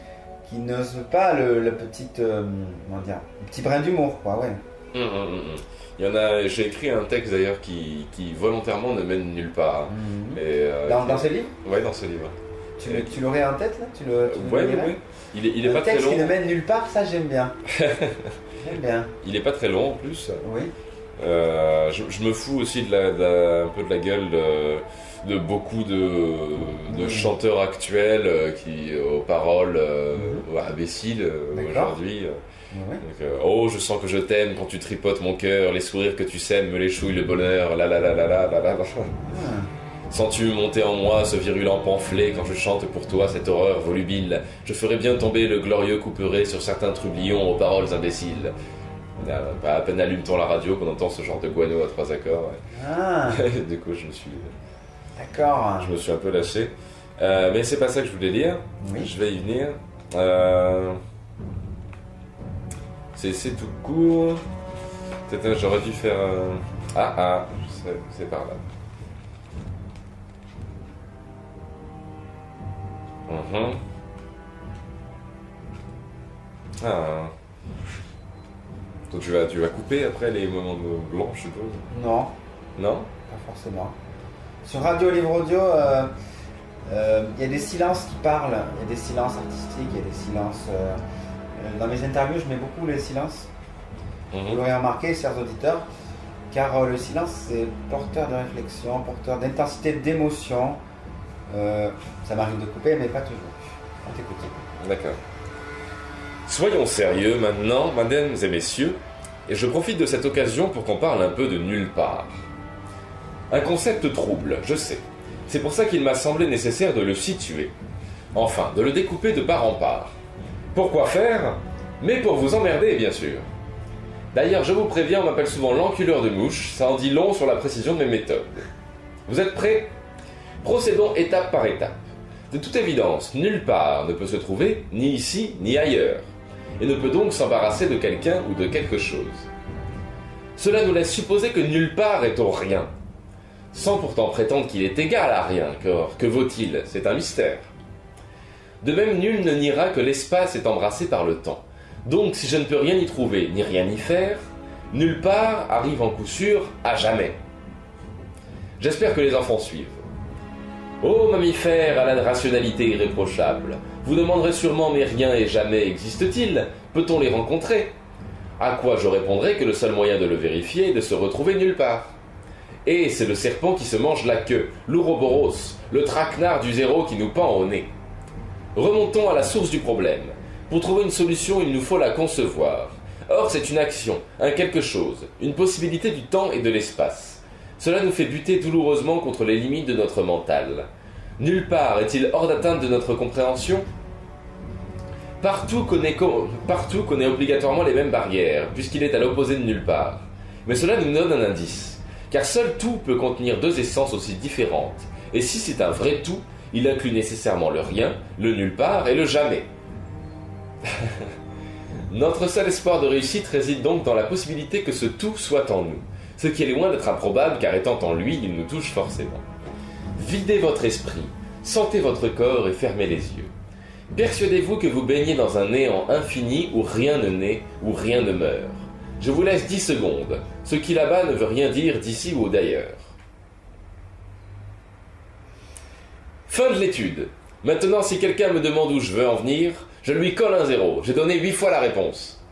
qui n'osent pas le petit brin d'humour, quoi, ouais. Il y en a, j'ai écrit un texte d'ailleurs qui volontairement ne mène nulle part. Dans ce livre? Oui, dans ce livre. Tu l'aurais en tête, là? Oui. Il est pas très long. Un texte qui ne mène nulle part, ça j'aime bien. J'aime bien. Il est pas très long en plus. Oui. Je me fous aussi un peu de la gueule de beaucoup de chanteurs actuels qui, aux paroles imbéciles aujourd'hui. Donc, je sens que je t'aime quand tu tripotes mon cœur, les sourires que tu sèmes me l'échouillent le bonheur, Sens-tu monter en moi ce virulent pamphlet quand je chante pour toi cette horreur volubile? Je ferai bien tomber le glorieux couperet sur certains trublions aux paroles imbéciles. À peine allume-t-on la radio qu'on entend ce genre de guano à 3 accords. Du coup, je me suis... D'accord. Je me suis un peu lâché. Mais c'est pas ça que je voulais dire. Oui. Je vais y venir. C'est tout court. Peut-être j'aurais dû faire... c'est par là. Donc tu vas couper après les moments de blanc, je suppose? Non. Non? Pas forcément. Sur Radio Livre Audio, il y a des silences qui parlent, il y a des silences artistiques, il y a des silences... dans mes interviews, je mets beaucoup les silences. Vous l'aurez remarqué, chers auditeurs, car le silence, c'est porteur de réflexion, porteur d'intensité, d'émotion. Ça m'arrive de couper, mais pas toujours. On t'écoute. D'accord. Soyons sérieux maintenant, mesdames et messieurs, et je profite de cette occasion pour qu'on parle un peu de nulle part. Un concept trouble, je sais. C'est pour ça qu'il m'a semblé nécessaire de le situer. Enfin, de le découper de part en part. Pourquoi faire? Mais pour vous emmerder, bien sûr. D'ailleurs, je vous préviens, on m'appelle souvent l'enculeur de mouches, ça en dit long sur la précision de mes méthodes. Vous êtes prêts? Procédons étape par étape. De toute évidence, nulle part ne peut se trouver, ni ici, ni ailleurs, et ne peut donc s'embarrasser de quelqu'un ou de quelque chose. Cela nous laisse supposer que nulle part est au rien, sans pourtant prétendre qu'il est égal à rien, car que vaut-il? C'est un mystère. De même, nul ne niera que l'espace est embrassé par le temps. Donc, si je ne peux rien y trouver, ni rien y faire, nulle part arrive en coup sûr à jamais. J'espère que les enfants suivent. Ô mammifères à la rationalité irréprochable, vous demanderez sûrement mais rien et jamais existe-t-il? Peut-on les rencontrer? À quoi je répondrai que le seul moyen de le vérifier est de se retrouver nulle part. Et c'est le serpent qui se mange la queue, l'ouroboros, le traquenard du zéro qui nous pend au nez. Remontons à la source du problème. Pour trouver une solution, il nous faut la concevoir. Or, c'est une action, un quelque chose, une possibilité du temps et de l'espace. Cela nous fait buter douloureusement contre les limites de notre mental. Nulle part est-il hors d'atteinte de notre compréhension. Partout connaît obligatoirement les mêmes barrières, puisqu'il est à l'opposé de nulle part. Mais cela nous donne un indice, car seul tout peut contenir deux essences aussi différentes, et si c'est un vrai tout, il inclut nécessairement le rien, le nulle part et le jamais. Notre seul espoir de réussite réside donc dans la possibilité que ce tout soit en nous, ce qui est loin d'être improbable car étant en lui, il nous touche forcément. Videz votre esprit, sentez votre corps et fermez les yeux. Persuadez-vous que vous baignez dans un néant infini où rien ne naît, où rien ne meurt. Je vous laisse 10 secondes. Ce qui là-bas ne veut rien dire d'ici ou d'ailleurs. Fin de l'étude. Maintenant, si quelqu'un me demande où je veux en venir, je lui colle un 0. J'ai donné 8 fois la réponse.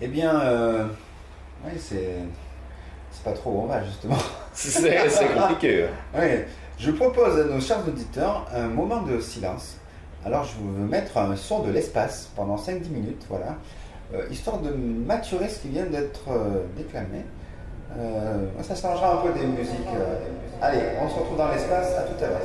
Eh bien, oui, c'est pas trop où on va, justement. C'est compliqué. Oui. Je propose à nos chers auditeurs un moment de silence. Alors, je veux mettre un son de l'espace pendant 5-10 minutes, voilà, histoire de maturer ce qui vient d'être déclamé. Ça changera un peu des musiques. Allez, on se retrouve dans l'espace, à tout à l'heure.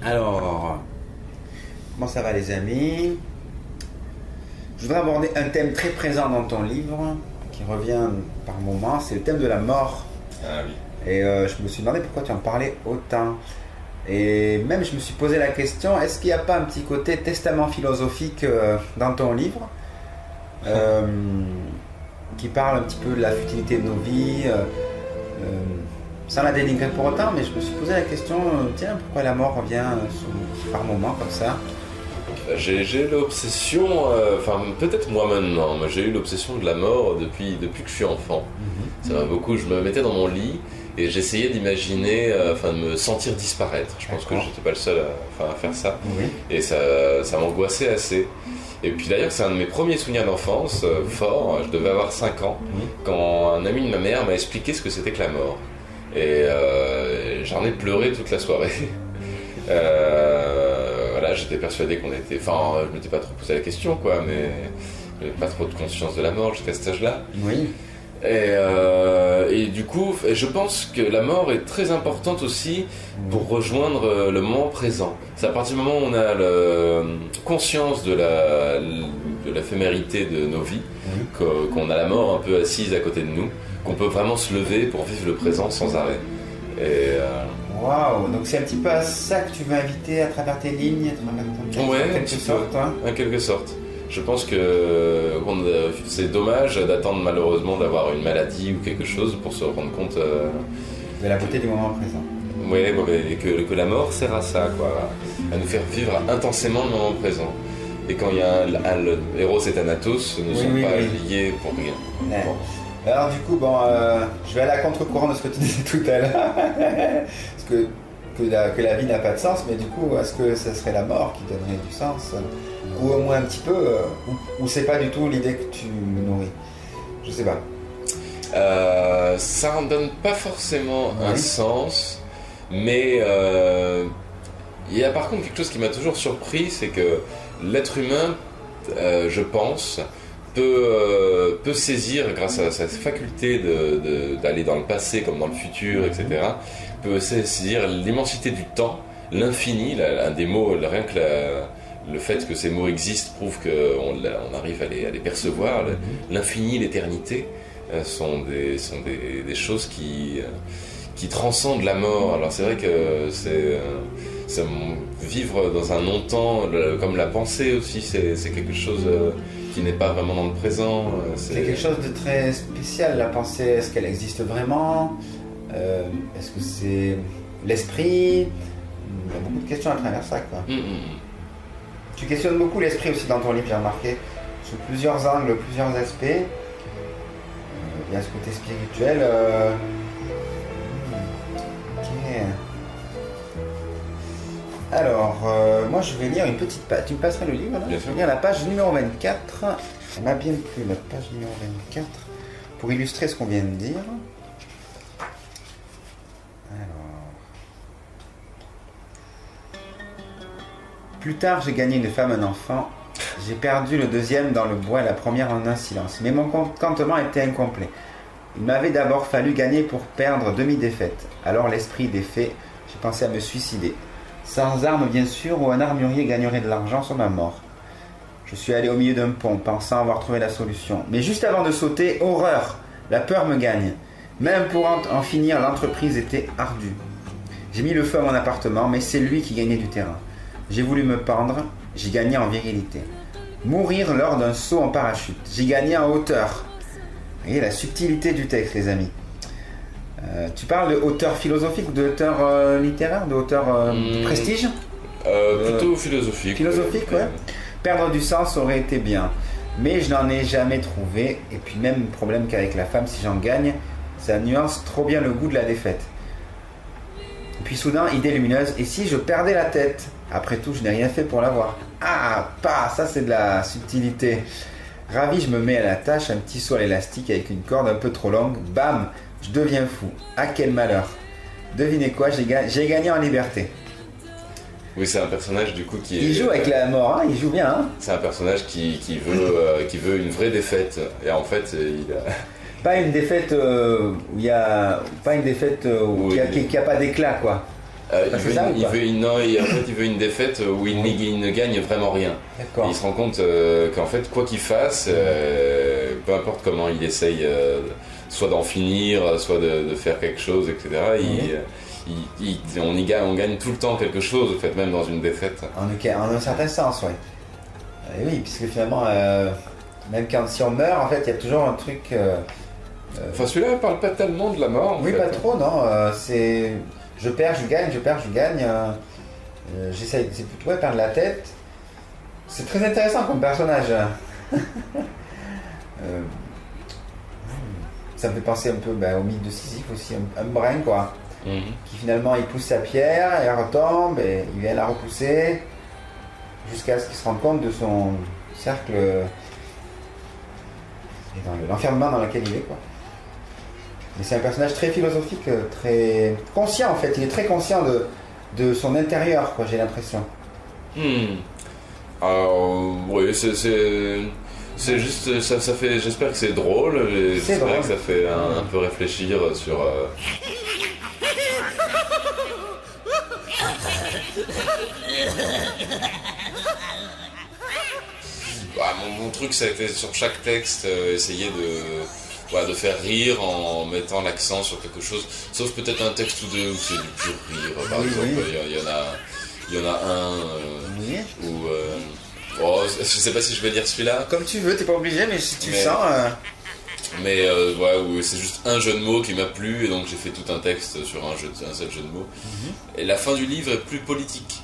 Alors, comment ça va les amis? Je voudrais aborder un thème très présent dans ton livre, qui revient par moments, c'est le thème de la mort. Ah oui. Et je me suis demandé pourquoi tu en parlais autant. Et même je me suis posé la question, est-ce qu'il n'y a pas un petit côté testament philosophique dans ton livre qui parle un petit peu de la futilité de nos vies, sans la dénigrer pour autant, mais je me suis posé la question, tiens, pourquoi la mort revient par moments comme ça? J'ai l'obsession, enfin peut-être moi maintenant, mais j'ai eu l'obsession de la mort depuis que je suis enfant. Ça va beaucoup, je me mettais dans mon lit et j'essayais d'imaginer, de me sentir disparaître. Je pense que j'étais pas le seul à faire ça. Et ça m'angoissait assez. Et puis d'ailleurs, c'est un de mes premiers souvenirs d'enfance, fort, je devais avoir 5 ans, quand un ami de ma mère m'a expliqué ce que c'était que la mort. Et j'en ai pleuré toute la soirée. Voilà, j'étais persuadé qu'on était... Enfin, je m'étais pas trop posé la question, quoi, mais j'avais pas trop de conscience de la mort jusqu'à cet âge-là. Oui. Et du coup, je pense que la mort est très importante aussi pour rejoindre le moment présent. C'est à partir du moment où on a conscience de l'éphémérité de nos vies, qu'on a la mort un peu assise à côté de nous, qu'on peut vraiment se lever pour vivre le présent sans arrêt. Waouh, donc c'est un petit peu à ça que tu veux inviter à travers tes lignes, en quelque sorte. Je pense que c'est dommage d'attendre malheureusement d'avoir une maladie ou quelque chose pour se rendre compte de la beauté du moment présent. Oui, et que la mort sert à ça, quoi, à nous faire vivre intensément le moment présent. Et quand il y a le Eros et Thanatos, ne sont pas liés pour rien. Ouais. Bon. Alors du coup, je vais aller à contre-courant de ce que tu disais tout à l'heure. Parce que la vie n'a pas de sens, mais du coup, est-ce que ce serait la mort qui donnerait du sens? Ou au moins un petit peu, ou c'est pas du tout l'idée que tu nourris? Je sais pas. Ça ne donne pas forcément un sens, mais il y a par contre quelque chose qui m'a toujours surpris, c'est que l'être humain, je pense, peut saisir, grâce à sa faculté d'aller dans le passé comme dans le futur, etc., peut saisir l'immensité du temps, l'infini, un des mots, rien que le fait que ces mots existent prouve qu'on arrive à les percevoir. L'infini, l'éternité sont des choses qui transcendent la mort. Alors c'est vrai que c'est vivre dans un non-temps, comme la pensée aussi, c'est quelque chose qui n'est pas vraiment dans le présent. C'est quelque chose de très spécial, la pensée. Est-ce qu'elle existe vraiment? Est-ce que c'est l'esprit? Il y a beaucoup de questions à travers ça, quoi. Tu questionnes beaucoup l'esprit aussi dans ton livre, j'ai remarqué, sous plusieurs angles, plusieurs aspects. Il y a ce côté spirituel. Ok. Alors, moi je vais lire une petite page. Tu me passerais le livre là? Bien sûr. Je vais lire la page numéro 24. Elle m'a bien plu, la page numéro 24, pour illustrer ce qu'on vient de dire. Plus tard, j'ai gagné une femme, un enfant. J'ai perdu le deuxième dans le bois, la première en un silence. Mais mon contentement était incomplet. Il m'avait d'abord fallu gagner pour perdre demi-défaite. Alors l'esprit défait, j'ai pensé à me suicider. Sans armes, bien sûr, ou un armurier gagnerait de l'argent sur ma mort. Je suis allé au milieu d'un pont, pensant avoir trouvé la solution. Mais juste avant de sauter, horreur! La peur me gagne. Même pour en finir, l'entreprise était ardue. J'ai mis le feu à mon appartement, mais c'est lui qui gagnait du terrain. J'ai voulu me pendre, j'y gagnais en virilité. Mourir lors d'un saut en parachute, j'y gagnais en hauteur. Vous voyez la subtilité du texte, les amis. Tu parles de hauteur philosophique ou de hauteur littéraire, de hauteur prestige? Plutôt philosophique. Philosophique, ouais. Perdre du sens aurait été bien. Mais je n'en ai jamais trouvé. Et puis même problème qu'avec la femme, si j'en gagne, ça nuance trop bien le goût de la défaite. Puis soudain, idée lumineuse, et si je perdais la tête? Après tout, je n'ai rien fait pour l'avoir. Ah, pas, ça c'est de la subtilité. Ravi, je me mets à la tâche, un petit saut à l'élastique avec une corde un peu trop longue. Bam, je deviens fou. Ah, quel malheur. Devinez quoi, j'ai gagné en liberté. Oui, c'est un personnage du coup qui est... Il joue avec la mort, hein, il joue bien. Hein. C'est un personnage qui veut une vraie défaite. Et en fait, il a... Pas une défaite où il y a... Pas une défaite qui a pas d'éclat, quoi. En fait, il veut une défaite où il ne gagne vraiment rien. Il se rend compte qu'en fait, quoi qu'il fasse, peu importe comment il essaye, soit d'en finir, soit de faire quelque chose, etc., on gagne tout le temps quelque chose, en fait, même dans une défaite. En un certain sens, oui. Et oui, puisque finalement, même si on meurt, en fait, il y a toujours un truc... Enfin, celui-là ne parle pas tellement de la mort. Oui, pas trop, non. C'est... Je perds, je gagne, je perds, je gagne. J'essaye, c'est plutôt perdre la tête. C'est très intéressant comme personnage. Ça me fait penser un peu au mythe de Sisyphe aussi, un brin, quoi. Qui finalement, il pousse sa pierre, elle retombe, et il vient la repousser, jusqu'à ce qu'il se rende compte de son cercle et dans l'enfermement dans lequel il est, quoi. Mais c'est un personnage très philosophique, très conscient en fait. Il est très conscient de son intérieur, quoi, j'ai l'impression. Oui, c'est juste, ça fait. J'espère que c'est drôle. J'espère que ça fait un peu réfléchir sur. Mon truc, ça a été sur chaque texte essayer de faire rire en mettant l'accent sur quelque chose, sauf peut-être un texte ou deux où c'est du pur rire. Par exemple, il y en a un où je sais pas si je vais lire celui-là. Comme tu veux, t'es pas obligé, mais si tu sens. Où c'est juste un jeu de mots qui m'a plu, et donc j'ai fait tout un texte sur un seul jeu de mots. Et la fin du livre est plus politique.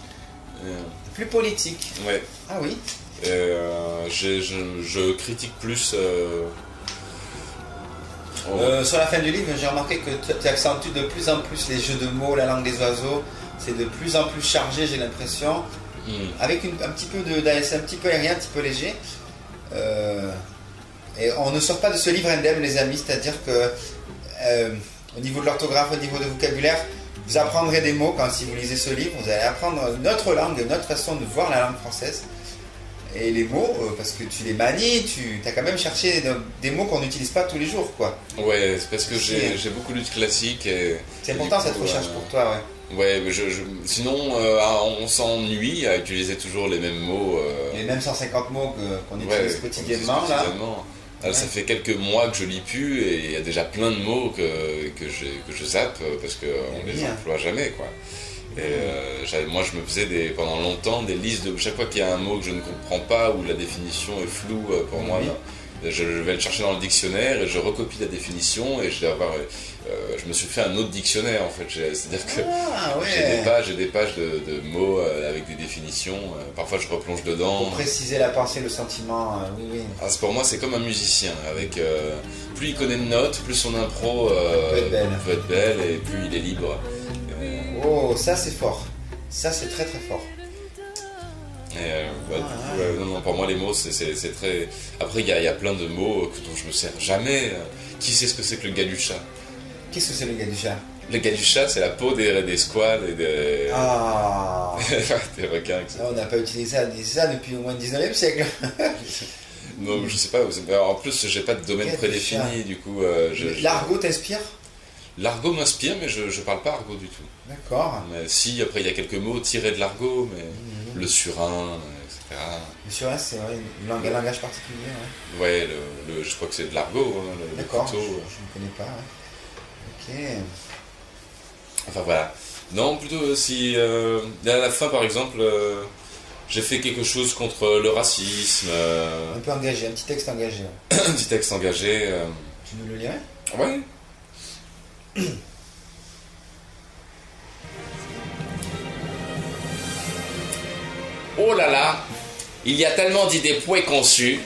Plus politique. Ouais. Ah oui. Je critique plus. Sur la fin du livre, j'ai remarqué que tu accentues de plus en plus les jeux de mots, la langue des oiseaux. C'est de plus en plus chargé, j'ai l'impression. Avec un petit peu c'est un petit peu aérien, un petit peu léger. Et on ne sort pas de ce livre indemne, les amis. C'est-à-dire que au niveau de l'orthographe, au niveau de vocabulaire, vous apprendrez des mots si vous lisez ce livre. Vous allez apprendre notre langue, notre façon de voir la langue française. Et les mots, parce que tu les manies, tu as quand même cherché des mots qu'on n'utilise pas tous les jours, quoi. Ouais, c'est parce que j'ai beaucoup lu de classiques. C'est important cette recherche pour toi, ouais. Ouais, mais sinon, on s'ennuie à utiliser toujours les mêmes mots. Les mêmes 150 mots qu'on utilise quotidiennement, là. Ça fait quelques mois que je lis plus, et il y a déjà plein de mots que je zappe parce qu'on les emploie jamais, quoi. Et moi je me faisais pendant longtemps des listes de chaque fois qu'il y a un mot que je ne comprends pas ou la définition est floue pour moi, je vais le chercher dans le dictionnaire et je recopie la définition, et je me suis fait un autre dictionnaire en fait. C'est-à-dire que j'ai des pages de mots avec des définitions, parfois je replonge dedans. Pour préciser la pensée, le sentiment, oui. Pour moi c'est comme un musicien, avec plus il connaît de notes, plus son impro peut être belle, et plus il est libre. Oh, ça c'est fort. Ça c'est très très fort. Pour moi les mots c'est très... Après il y a plein de mots dont je me sers jamais. Qui sait ce que c'est que le gars du chat? Qu'est-ce que c'est le gars du chat? Le gars du chat, c'est la peau des squales et des... des requins, etc. On n'a pas utilisé ça depuis au moins le 19e siècle. Non, je sais pas. En plus, j'ai pas de domaine prédéfini, du coup... L'argot t'inspire? L'argot m'inspire, mais je parle pas argot du tout. D'accord. Mais si, après il y a quelques mots tirés de l'argot, mais le surin, etc. Le surin, c'est un langage particulier, ouais. Ouais, je crois que c'est de l'argot, D'accord, je ne connais pas, Ok. Enfin voilà. Non, plutôt si... à la fin, par exemple, j'ai fait quelque chose contre le racisme. Un peu engagé, un petit texte engagé. Un petit texte engagé. Tu nous le lirais? Ouais. Oh là là, il y a tellement d'idées préconçues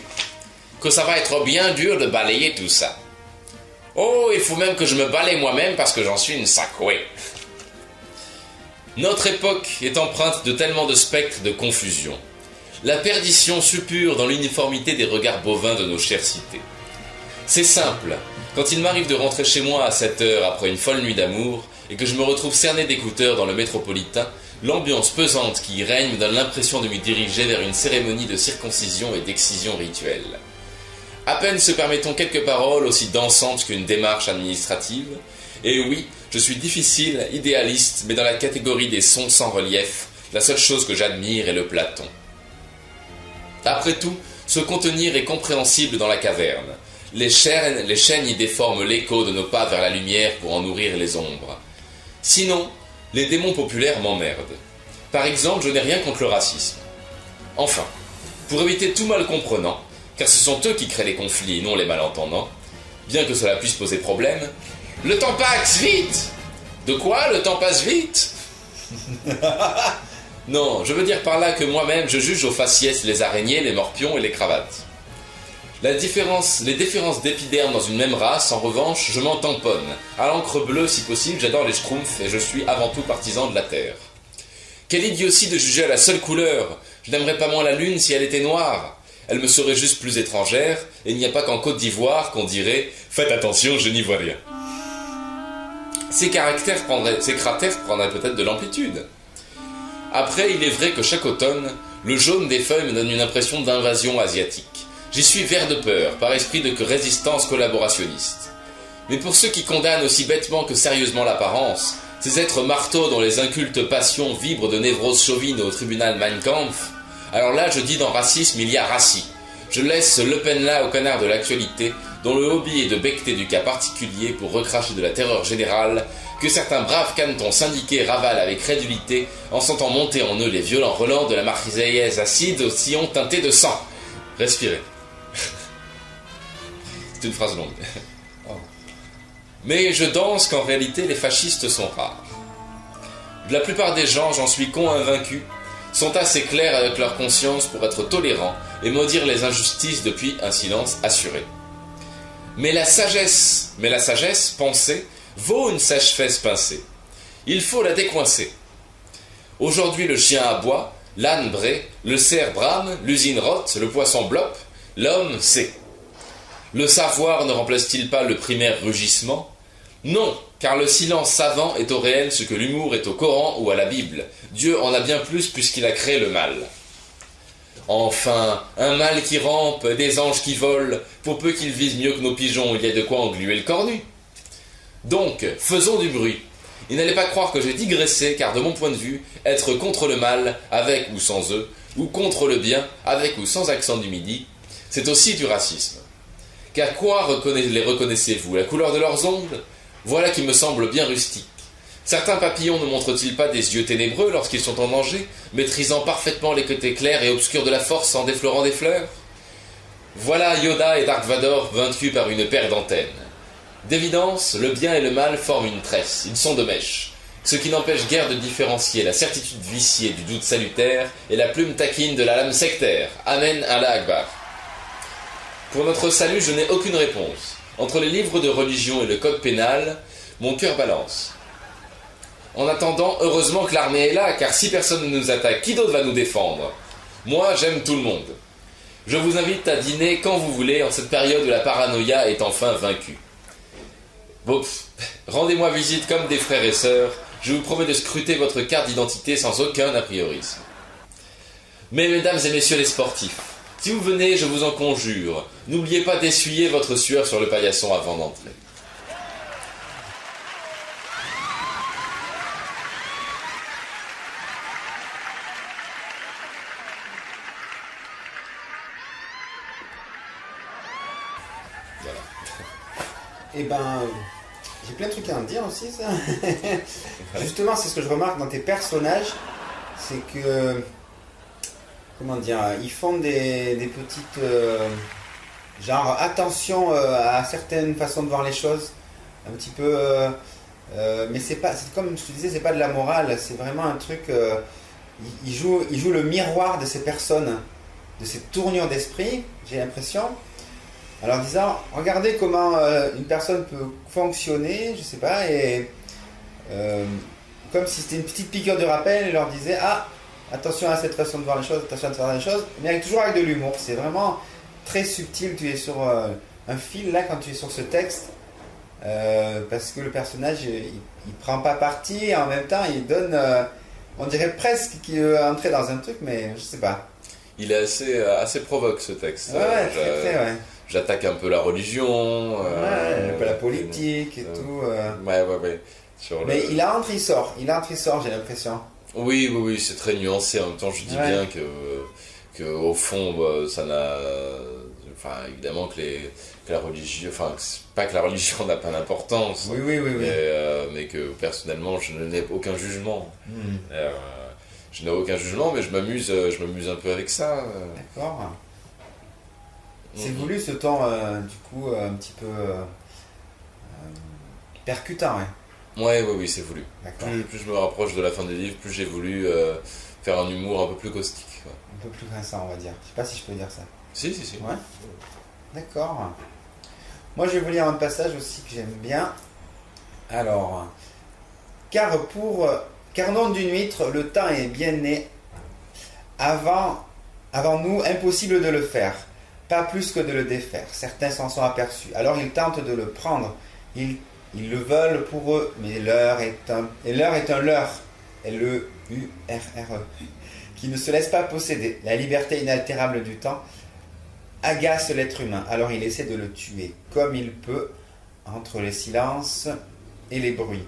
que ça va être bien dur de balayer tout ça. Oh, il faut même que je me balaye moi-même parce que j'en suis une sacouée. Notre époque est empreinte de tellement de spectres de confusion. La perdition suppure dans l'uniformité des regards bovins de nos chères cités. C'est simple, quand il m'arrive de rentrer chez moi à 7 heures après une folle nuit d'amour et que je me retrouve cerné d'écouteurs dans le métropolitain, l'ambiance pesante qui y règne me donne l'impression de m'y diriger vers une cérémonie de circoncision et d'excision rituelle. À peine se permettons quelques paroles aussi dansantes qu'une démarche administrative, et oui, Je suis difficile, idéaliste, mais dans la catégorie des sons sans relief, la seule chose que j'admire est le Platon. Après tout, se contenir est compréhensible dans la caverne. Les chaînes y déforment l'écho de nos pas vers la lumière pour en nourrir les ombres. Sinon, les démons populaires m'emmerdent. Par exemple, je n'ai rien contre le racisme. Enfin, pour éviter tout mal comprenant, car ce sont eux qui créent les conflits et non les malentendants, bien que cela puisse poser problème, le temps passe vite! De quoi le temps passe vite? Non, je veux dire par là que moi-même je juge au faciès les araignées, les morpions et les cravates. Les différences d'épiderme dans une même race, en revanche, je m'en tamponne. À l'encre bleue, si possible, j'adore les schtroumpfs et je suis avant tout partisan de la terre. Quelle idiotie de juger à la seule couleur! Je n'aimerais pas moins la lune si elle était noire. Elle me serait juste plus étrangère, et il n'y a pas qu'en Côte d'Ivoire qu'on dirait « Faites attention, je n'y vois rien ». Ces cratères prendraient peut-être de l'amplitude. Après, il est vrai que chaque automne, le jaune des feuilles me donne une impression d'invasion asiatique. J'y suis vert de peur, par esprit de résistance collaborationniste. Mais pour ceux qui condamnent aussi bêtement que sérieusement l'apparence, ces êtres marteaux dont les incultes passions vibrent de névrose chauvine au tribunal Mein Kampf, alors là je dis dans racisme il y a raci. Je laisse Le Pen là au canard de l'actualité, dont le hobby est de becqueter du cas particulier pour recracher de la terreur générale, que certains braves canetons syndiqués ravalent avec crédulité en sentant monter en eux les violents relents de la marseillaise acide au sillon teinté de sang. Respirez. C'est une phrase longue. Mais je danse qu'en réalité les fascistes sont rares. La plupart des gens, j'en suis convaincu, sont assez clairs avec leur conscience pour être tolérants et maudire les injustices depuis un silence assuré. Mais la sagesse pensée, vaut une sèche-fesse pincée. Il faut la décoincer. Aujourd'hui le chien aboie, l'âne braie, le cerf brame, l'usine rote, le poisson bloppe, l'homme sait. Le savoir ne remplace-t-il pas le primaire rugissement? Non, car le silence savant est au réel ce que l'humour est au Coran ou à la Bible. Dieu en a bien plus puisqu'il a créé le mal. Enfin, un mal qui rampe, des anges qui volent, pour peu qu'ils visent mieux que nos pigeons, il y a de quoi engluer le cornu. Donc, faisons du bruit. Et n'allez pas croire que j'ai digressé, car de mon point de vue, être contre le mal, avec ou sans eux, ou contre le bien, avec ou sans accent du midi, c'est aussi du racisme. Car quoi les reconnaissez-vous? La couleur de leurs ongles? Voilà qui me semble bien rustique. Certains papillons ne montrent-ils pas des yeux ténébreux lorsqu'ils sont en danger, maîtrisant parfaitement les côtés clairs et obscurs de la force en déflorant des fleurs? Voilà Yoda et Dark Vador vaincus par une paire d'antennes. D'évidence, le bien et le mal forment une tresse, ils sont de mèche, ce qui n'empêche guère de différencier la certitude viciée du doute salutaire et la plume taquine de la lame sectaire. Amen, Allah Akbar. Pour notre salut, je n'ai aucune réponse. Entre les livres de religion et le code pénal, mon cœur balance. En attendant, heureusement que l'armée est là, car si personne ne nous attaque, qui d'autre va nous défendre? Moi, j'aime tout le monde. Je vous invite à dîner quand vous voulez, en cette période où la paranoïa est enfin vaincue. Bon, rendez-moi visite comme des frères et sœurs, je vous promets de scruter votre carte d'identité sans aucun a priorisme. Mais mesdames et messieurs les sportifs, si vous venez, je vous en conjure, n'oubliez pas d'essuyer votre sueur sur le paillasson avant d'entrer. Voilà. Eh ben, j'ai plein de trucs à en dire aussi, ça. Justement, c'est ce que je remarque dans tes personnages, c'est que... Comment dire, ils font des petites... genre, attention à certaines façons de voir les choses. Un petit peu... mais c'est comme je te disais, c'est pas de la morale, c'est vraiment un truc... ils jouent le miroir de ces personnes, de ces tournures d'esprit, j'ai l'impression. Alors, disant, regardez comment une personne peut fonctionner, je sais pas, et... comme si c'était une petite piqûre de rappel, et leur disait, ah, attention à cette façon de voir les choses, attention à cette façon de voir les choses, mais toujours avec de l'humour. C'est vraiment très subtil, tu es sur un fil là quand tu es sur ce texte, parce que le personnage, il prend pas parti, et en même temps, il donne, on dirait presque qu'il veut entrer dans un truc, mais je sais pas. Il est assez provoque ce texte. Ouais, très, ouais. J'attaque un peu la religion. Un peu la politique et tout. Ouais. Mais il entre, il sort, j'ai l'impression. Oui, c'est très nuancé. En même temps, je dis bien que au fond, ça n'a... Enfin, évidemment que la religion... Enfin, pas que la religion n'a pas d'importance. Oui. Mais que personnellement, je n'ai aucun jugement. Je n'ai aucun jugement, mais je m'amuse un peu avec ça. D'accord. C'est voulu ce ton, du coup, un petit peu percutant, Oui, c'est voulu. Plus je me rapproche de la fin du livre, plus j'ai voulu faire un humour un peu plus caustique. Un peu plus grinçant, on va dire. Je sais pas si je peux dire ça. Si. Ouais. D'accord. Moi, je vais vous lire un passage aussi que j'aime bien. Alors, car nom d'une huître, le temps est bien né. Avant nous, impossible de le faire. Pas plus que de le défaire. Certains s'en sont aperçus. Alors ils tentent de le prendre. Ils le veulent pour eux. Mais l'heure est un leurre. L-E-U-R-R-E. Qui ne se laisse pas posséder. La liberté inaltérable du temps agace l'être humain. Alors il essaie de le tuer comme il peut entre les silences et les bruits.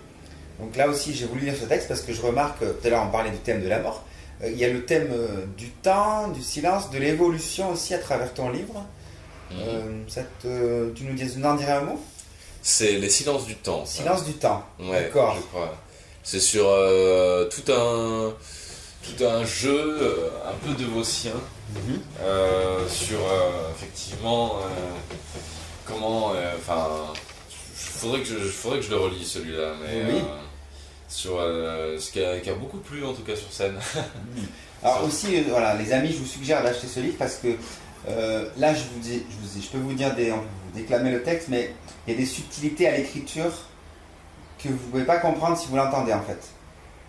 Donc là aussi, j'ai voulu lire ce texte parce que je remarque, tout à l'heure on parlait du thème de la mort. Il y a le thème du temps, du silence, de l'évolution aussi à travers ton livre. Tu nous en dirais un mot? C'est les silences du temps. Silence du temps, ouais, d'accord. Je crois. C'est sur tout un jeu un peu dévotien sur effectivement comment... faudrait que je le relis celui-là, mais... Oui. Sur ce qui a beaucoup plu en tout cas sur scène. Alors aussi, voilà, les amis, je vous suggère d'acheter ce livre parce que là, je peux vous dire, on peut vous déclamer le texte, mais il y a des subtilités à l'écriture que vous ne pouvez pas comprendre si vous l'entendez en fait.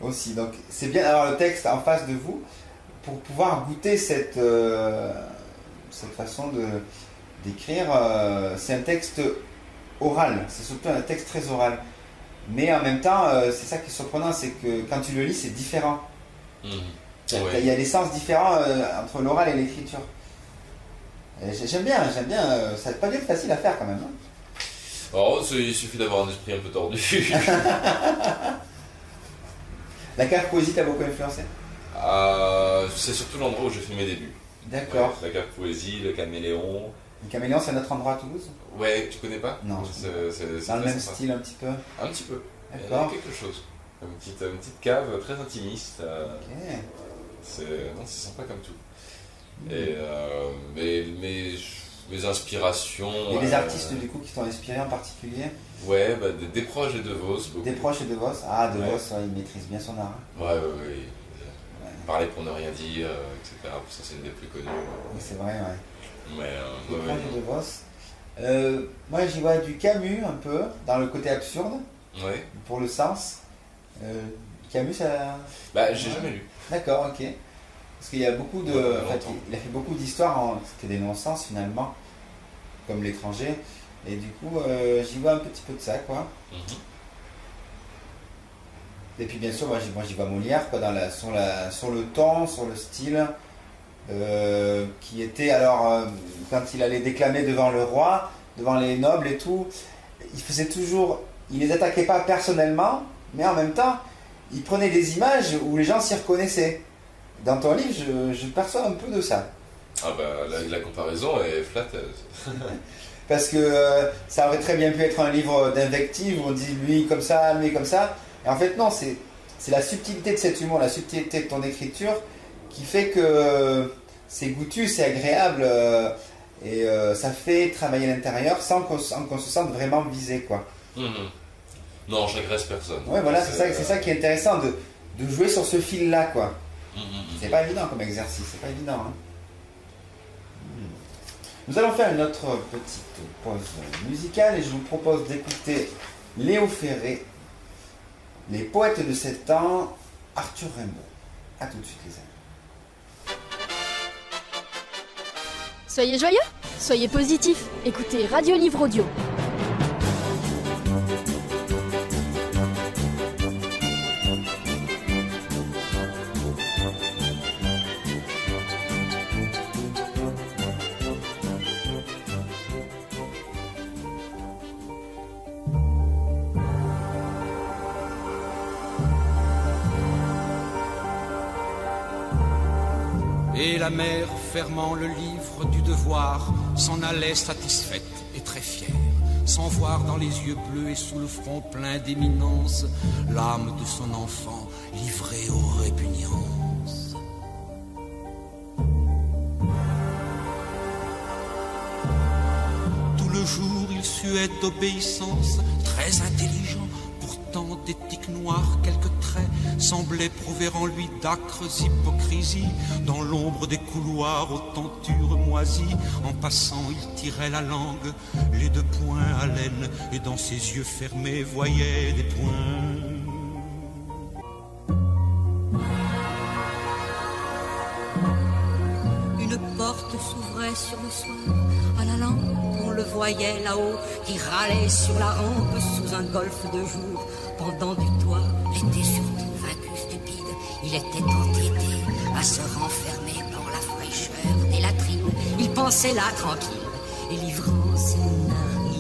Aussi, donc c'est bien d'avoir le texte en face de vous pour pouvoir goûter cette façon d'écrire. C'est un texte oral, c'est surtout un texte très oral. Mais en même temps, c'est ça qui est surprenant, c'est que quand tu le lis, c'est différent. Il y a des sens différents entre l'oral et l'écriture. J'aime bien, ça n'a pas dû être facile à faire quand même. Alors, il suffit d'avoir un esprit un peu tordu. La cave poésie t'a beaucoup influencé? C'est surtout l'endroit où j'ai fait mes débuts. D'accord. La cave poésie, le caméléon. Le caméléon, c'est un autre endroit à Toulouse? Ouais, tu connais pas? Non. C'est dans le même style un petit peu? Un petit peu. D'accord. Il y a quelque chose. Une petite cave très intimiste. Ok. C'est sympa comme tout. Et mes inspirations... Il y a des artistes du coup qui t'ont inspiré en particulier? Ouais, des proches et de Vos. Beaucoup. Des proches et de Vos? Ah, de Vos, il maîtrise bien son art. Ouais. Parler pour ne rien dire, etc. Ça, c'est une des plus connues. Oui, c'est vrai, ouais. Mais, des proches de Vos. Moi, j'y vois du Camus un peu, dans le côté absurde. Ouais. Pour le sens. Camus, ça... j'ai jamais lu. D'accord, ok. Parce qu'il y a beaucoup de... il a fait beaucoup d'histoires, c'était des non-sens finalement, comme L'étranger. Et du coup, j'y vois un petit peu de ça, quoi. Et puis bien sûr, moi j'y vois Molière, quoi, sur le ton, sur le style, qui était alors, quand il allait déclamer devant le roi, devant les nobles et tout, il les attaquait pas personnellement, mais en même temps, il prenait des images où les gens s'y reconnaissaient. Dans ton livre, je perçois un peu de ça. Ah la comparaison est flatteuse. Parce que ça aurait très bien pu être un livre d'invective où on dit lui comme ça, lui comme ça. Et en fait non, c'est la subtilité de cet humour, la subtilité de ton écriture qui fait que c'est goûtu, c'est agréable et ça fait travailler l'intérieur sans qu'on se sente vraiment visé, quoi. Non, j'agresse personne. Ouais, voilà, c'est ça qui est intéressant, de jouer sur ce fil-là, quoi. C'est pas évident comme exercice, c'est pas évident. Hein. Nous allons faire une autre petite pause musicale et je vous propose d'écouter Léo Ferré, Les poètes de ces temps, Arthur Rimbaud. A tout de suite les amis. Soyez joyeux, soyez positifs, écoutez Radio Livre Audio. Et la mère, fermant le livre du devoir, s'en allait satisfaite et très fière, sans voir dans les yeux bleus et sous le front plein d'éminence l'âme de son enfant livrée aux répugnances. Tout le jour, il suait d'obéissance, très intelligent. Pourtant des tics noirs, quelques traits semblaient prouver en lui d'âcres hypocrisies. Dans l'ombre des couloirs aux tentures moisies, en passant il tirait la langue, les deux poings à laine, et dans ses yeux fermés voyait des points. Une porte s'ouvrait sur le soir, à la lampe on le voyait là-haut, qui râlait sur la rampe sous un golfe de jour. Pendant du toit, l'été surtout vaincu stupide, il était entêté à se renfermer dans la fraîcheur des latrines. Il pensait là tranquille et livrant ses narines.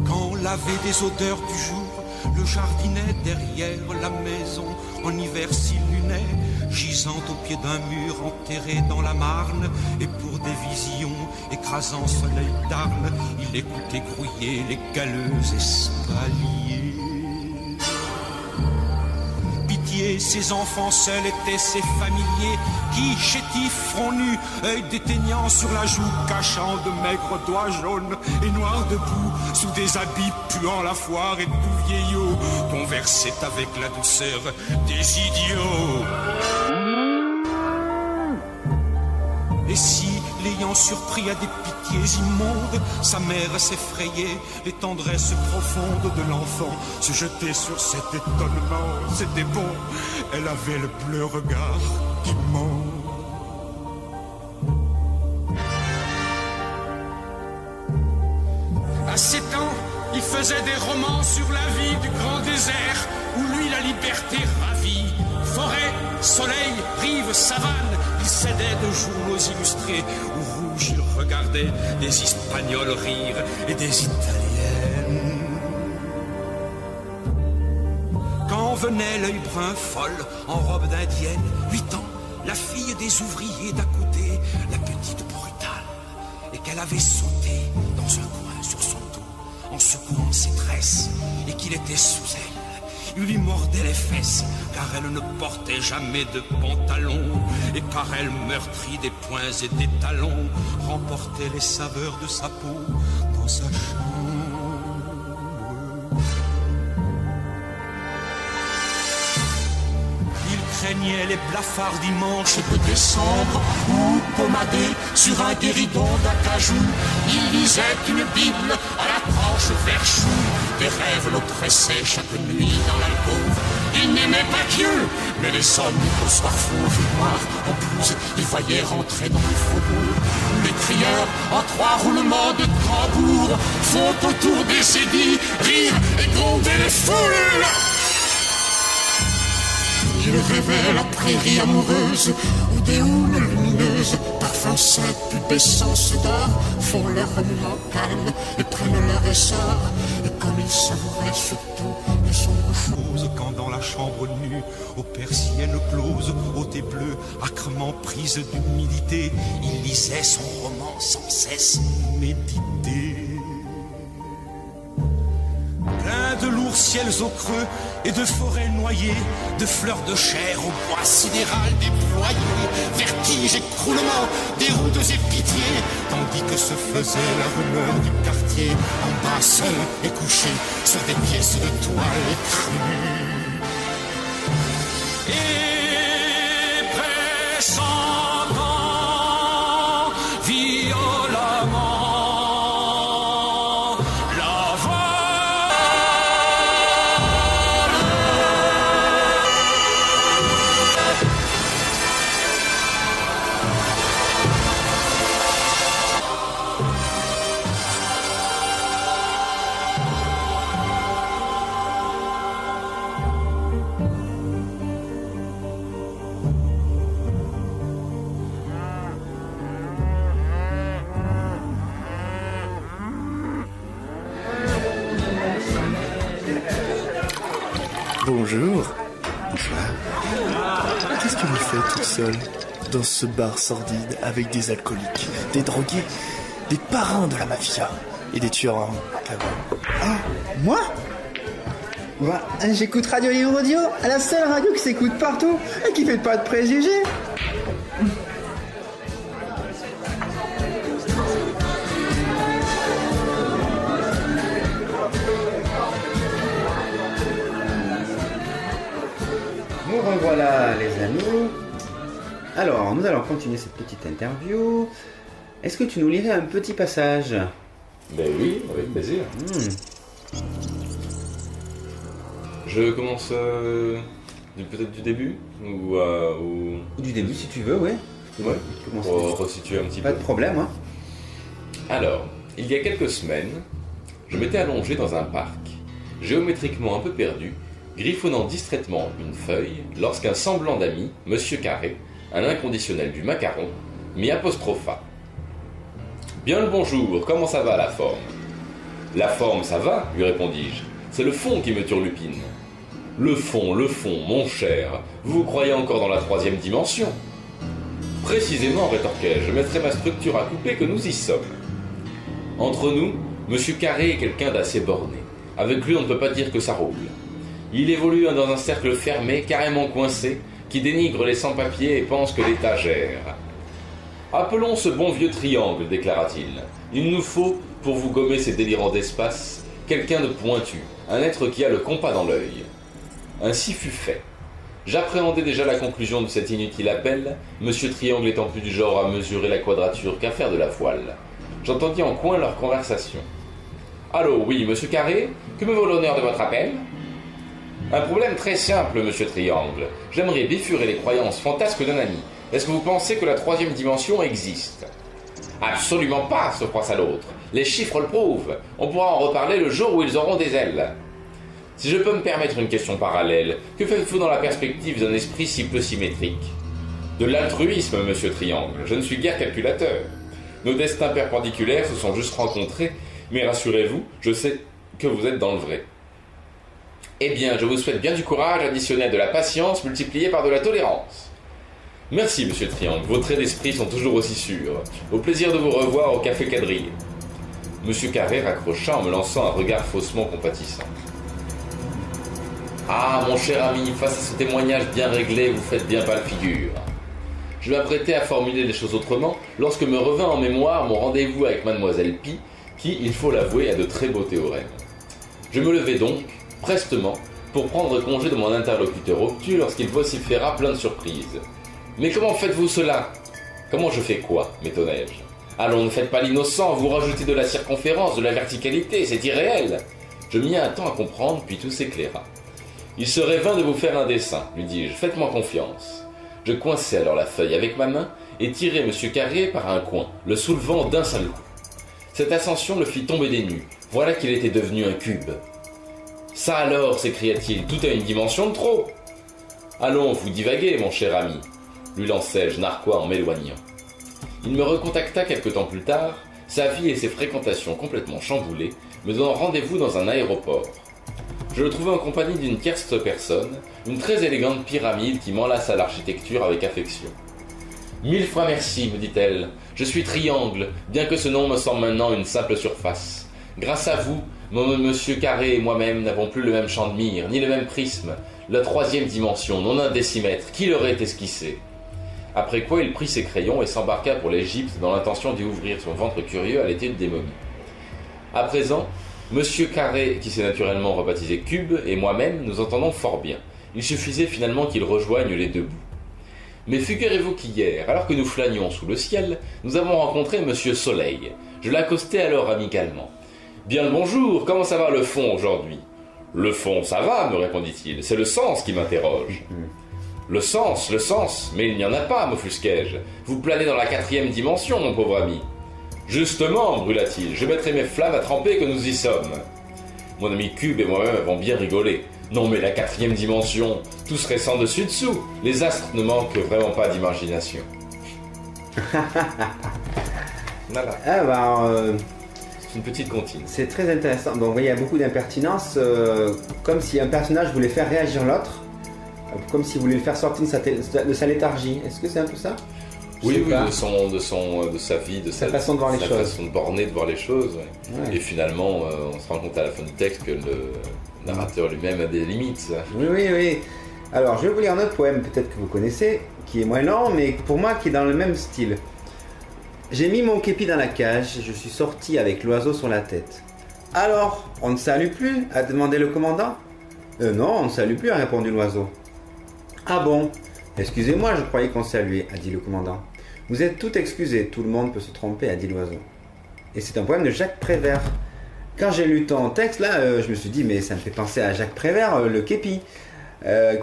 Quand lavait des odeurs du jour, le jardinet derrière la maison, en hiver s'illuminait, gisant au pied d'un mur enterré dans la marne. Et pour des visions écrasant soleil d'Arles, il écoutait grouiller les galeux espaliers. Pitié, ses enfants seuls étaient ses familiers, qui, chétifs, front nu, œil déteignant sur la joue, cachant de maigres doigts jaunes et noirs debout, sous des habits puant la foire et tout vieillot, conversaient avec la douceur des idiots. Et si, l'ayant surpris à des pitiés immondes, sa mère s'effrayait des tendresses profondes de l'enfant, se jetait sur cet étonnement, c'était bon, elle avait le bleu regard qui ment. À 7 ans, il faisait des romans sur la vie du grand désert, où lui la liberté ravit. Forêt, soleil, rive, savane, il cédait de journaux illustrés, où rouge il regardait des Espagnols rire et des Italiennes. Quand venait l'œil brun folle, en robe d'indienne, 8 ans, la fille des ouvriers d'à côté, la petite brutale, et qu'elle avait sauté dans un coin sur son dos, en secouant ses tresses, et qu'il était sous elle. Il lui mordait les fesses, car elle ne portait jamais de pantalon, et car elle, meurtrie des poings et des talons, remportait les saveurs de sa peau dans sa chambre. Il craignait les blafards dimanches de décembre, où, pomadé sur un guéridon d'acajou, il lisait une Bible à la tranche vert chou. Des rêves l'oppressaient chaque nuit dans l'alcôve. Il n'aimait pas Dieu, mais les hommes au soir fauve et noir, en blouse, il voyait rentrer dans le faubourg. Les crieurs, en 3 roulements de tambour, font autour des édits rire et gronder les foules. Il rêvait la prairie amoureuse, où des houles lumineuses, parfums sains, pubescence d'or, font leur remuement calme et prennent leur essor. Et comme il savourait surtout les sombres choses, quand dans la chambre nue, aux persiennes closes, aux thés bleus, âcrement prise d'humidité, il lisait son roman sans cesse médité. Plein de lourds ciels au creux et de forêts noyées, de fleurs de chair au bois sidéral déployé, vertige, écroulement, déroutes et pitié, tandis que se faisait la rumeur du quartier, en bas seul et couché sur des pièces de toile écrues. Et pressant violemment Bonjour. Bonsoir. Qu'est-ce que vous faites toute seule dans ce bar sordide avec des alcooliques, des drogués, des parrains de la mafia et des tueurs en cavale? Ah, moi? Bah, j'écoute Radio Livre Audio, la seule radio qui s'écoute partout et qui fait pas de préjugés. Nous revoilà les amis. Alors, nous allons continuer cette petite interview. Est-ce que tu nous lirais un petit passage? Ben oui, avec plaisir. Je commence peut-être du début ou du début si tu veux, ouais. Ouais, pour resituer un petit peu. Pas de problème, hein. Alors, il y a quelques semaines, je m'étais allongé dans un parc, géométriquement un peu perdu, griffonnant distraitement une feuille, lorsqu'un semblant d'ami, Monsieur Carré, un inconditionnel du macaron, m'y apostropha. « Bien le bonjour, comment ça va la forme ?»« La forme, ça va, lui répondis-je. C'est le fond qui me turlupine. »« Le fond, mon cher, vous croyez encore dans la 3e dimension ?»« Précisément, rétorquai-je, je mettrai ma structure à couper que nous y sommes. » Entre nous, Monsieur Carré est quelqu'un d'assez borné. Avec lui, on ne peut pas dire que ça roule. Il évolue dans un cercle fermé, carrément coincé, qui dénigre les sans-papiers et pense que l'État gère. « Appelons ce bon vieux triangle, déclara-t-il. Il nous faut, pour vous gommer ces délirants d'espace, quelqu'un de pointu, un être qui a le compas dans l'œil. » Ainsi fut fait. J'appréhendais déjà la conclusion de cet inutile appel, Monsieur Triangle étant plus du genre à mesurer la quadrature qu'à faire de la voile. J'entendis en coin leur conversation. « Allô, oui, Monsieur Carré, que me vaut l'honneur de votre appel ?»« Un problème très simple, Monsieur Triangle. J'aimerais biffurer les croyances fantasques d'un ami. Est-ce que vous pensez que la 3e dimension existe ?»« Absolument pas, se froissa l'autre. Les chiffres le prouvent. On pourra en reparler le jour où ils auront des ailes. » Si je peux me permettre une question parallèle, que faites-vous dans la perspective d'un esprit si peu symétrique? De l'altruisme, Monsieur Triangle. Je ne suis guère calculateur. Nos destins perpendiculaires se sont juste rencontrés, mais rassurez-vous, je sais que vous êtes dans le vrai. Eh bien, je vous souhaite bien du courage additionné à de la patience multipliée par de la tolérance. Merci, Monsieur Triangle. Vos traits d'esprit sont toujours aussi sûrs. Au plaisir de vous revoir au Café Quadrille. Monsieur Carré raccrocha en me lançant un regard faussement compatissant. Ah, mon cher ami, face à ce témoignage bien réglé, vous faites bien pâle figure. Je m'apprêtais à formuler les choses autrement lorsque me revint en mémoire mon rendez-vous avec Mademoiselle Pi, qui, il faut l'avouer, a de très beaux théorèmes. Je me levai donc, prestement, pour prendre congé de mon interlocuteur obtus lorsqu'il vociféra plein de surprises. « Mais comment faites-vous cela ?»« Comment je fais quoi ?» m'étonnai-je. « Allons, ne faites pas l'innocent, vous rajoutez de la circonférence, de la verticalité, c'est irréel !» Je mis un temps à comprendre, puis tout s'éclaira. « Il serait vain de vous faire un dessin, lui dis-je, faites-moi confiance. » Je coinçai alors la feuille avec ma main et tirai Monsieur Carré par un coin, le soulevant d'un seul coup. Cette ascension le fit tomber des nues. Voilà qu'il était devenu un cube. « Ça alors, s'écria-t-il, tout a une dimension de trop. »« Allons, vous divaguez, mon cher ami, » lui lançai-je narquois en m'éloignant. Il me recontacta quelque temps plus tard, sa vie et ses fréquentations complètement chamboulées, me donnant rendez-vous dans un aéroport. Je le trouvai en compagnie d'une tierce personne, une très élégante pyramide qui m'enlaça l'architecture avec affection. « 1000 fois merci, me dit-elle. Je suis Triangle, bien que ce nom me semble maintenant une simple surface. Grâce à vous, Monsieur Carré et moi-même n'avons plus le même champ de mire, ni le même prisme. La 3e dimension, non un décimètre, qui l'aurait esquissé ?» Après quoi il prit ses crayons et s'embarqua pour l'Égypte dans l'intention d'y ouvrir son ventre curieux à l'étude des momies. À présent, Monsieur Carré, qui s'est naturellement rebaptisé Cube, et moi-même, nous entendons fort bien. Il suffisait finalement qu'il rejoigne les deux bouts. Mais figurez-vous qu'hier, alors que nous flânions sous le ciel, nous avons rencontré Monsieur Soleil. Je l'accostai alors amicalement. « Bien le bonjour, comment ça va le fond aujourd'hui ?»« Le fond, ça va, me répondit-il, c'est le sens qui m'interroge. » Le sens, mais il n'y en a pas, m'offusquai-je. Vous planez dans la 4e dimension, mon pauvre ami. Justement, brûla-t-il, je mettrai mes flammes à tremper que nous y sommes. Mon ami Cube et moi-même avons bien rigolé. Non mais la 4e dimension, tout serait sans dessus-dessous. Les astres ne manquent vraiment pas d'imagination. Voilà. Ah bah, une petite comptine. C'est très intéressant. Donc, vous voyez, il y a beaucoup d'impertinence, comme si un personnage voulait faire réagir l'autre, comme s'il voulait le faire sortir de sa léthargie. Est-ce que c'est un peu ça? Oui, de sa vie, de sa façon de voir les choses. Sa façon bornée de voir les choses. Ouais. Et finalement, on se rend compte à la fin du texte que le narrateur lui-même a des limites. Oui. Alors, je vais vous lire un autre poème, peut-être que vous connaissez, qui est moins lent, mais pour moi, qui est dans le même style. J'ai mis mon képi dans la cage, je suis sorti avec l'oiseau sur la tête. Alors, on ne salue plus, a demandé le commandant. Non, on ne salue plus, a répondu l'oiseau. Ah bon? Excusez-moi, je croyais qu'on saluait, a dit le commandant. Vous êtes tout excusé, tout le monde peut se tromper, a dit l'oiseau. Et c'est un poème de Jacques Prévert. Quand j'ai lu ton texte, là, je me suis dit, mais ça me fait penser à Jacques Prévert, le képi.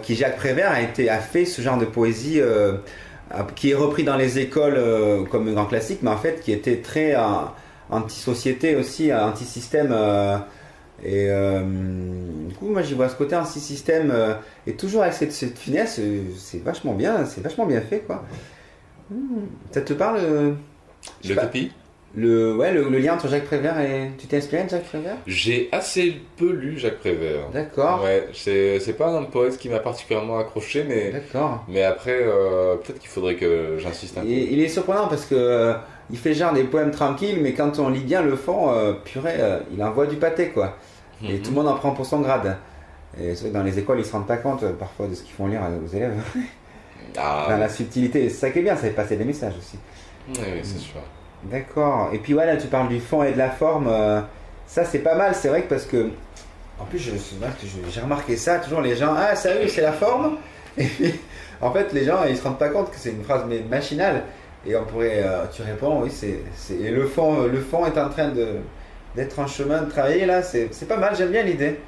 Jacques Prévert a fait ce genre de poésie qui est repris dans les écoles comme un grand classique, mais en fait qui était très anti-société aussi, anti-système. Du coup, moi j'y vois ce côté anti-système et toujours avec cette finesse, c'est vachement bien fait quoi. Ça te parle le képi? Le lien entre Jacques Prévert et... Tu t'es inspiré de Jacques Prévert? J'ai assez peu lu Jacques Prévert. D'accord. Ouais, c'est pas un poète qui m'a particulièrement accroché, mais... D'accord. Mais après, peut-être qu'il faudrait que j'insiste un peu. Il est surprenant parce que il fait genre des poèmes tranquilles, mais quand on lit bien le fond, purée, il envoie du pâté, quoi. Et tout le monde en prend pour son grade. Et c'est vrai que dans les écoles, ils se rendent pas compte parfois de ce qu'ils font lire aux élèves. Dans la subtilité, c'est ça qui est bien, ça fait passer des messages aussi. Oui, c'est sûr. D'accord. Et puis voilà, tu parles du fond et de la forme. Ça, c'est pas mal. C'est vrai que parce que... En plus, j'ai remarqué ça. Toujours les gens... Ah, salut, c'est la forme. Et puis, en fait, les gens, ils se rendent pas compte que c'est une phrase machinale. Et on pourrait... tu réponds, oui, et le fond est en train d'être en chemin de travailler, là. C'est pas mal, j'aime bien l'idée.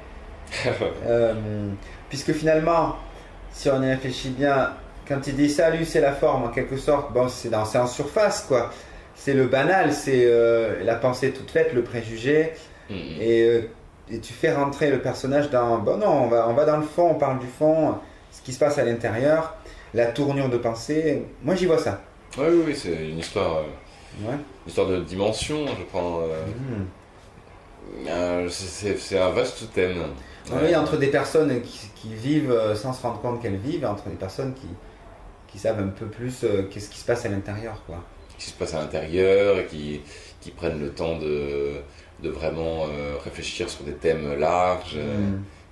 Puisque finalement, si on y réfléchit bien, quand il dit salut, c'est la forme, en quelque sorte, bon, c'est en surface, quoi. C'est le banal, c'est la pensée toute faite, le préjugé, et tu fais rentrer le personnage dans... Bon non, on va dans le fond, on parle du fond, ce qui se passe à l'intérieur, la tournure de pensée. Moi j'y vois ça. Oui, c'est une histoire, une histoire de dimension, je prends... c'est un vaste thème. Oui, entre des personnes qui vivent sans se rendre compte qu'elles vivent, et entre des personnes qui savent un peu plus qu'est-ce qui se passe à l'intérieur, quoi. Qui se passe à l'intérieur et qui prennent le temps de vraiment réfléchir sur des thèmes larges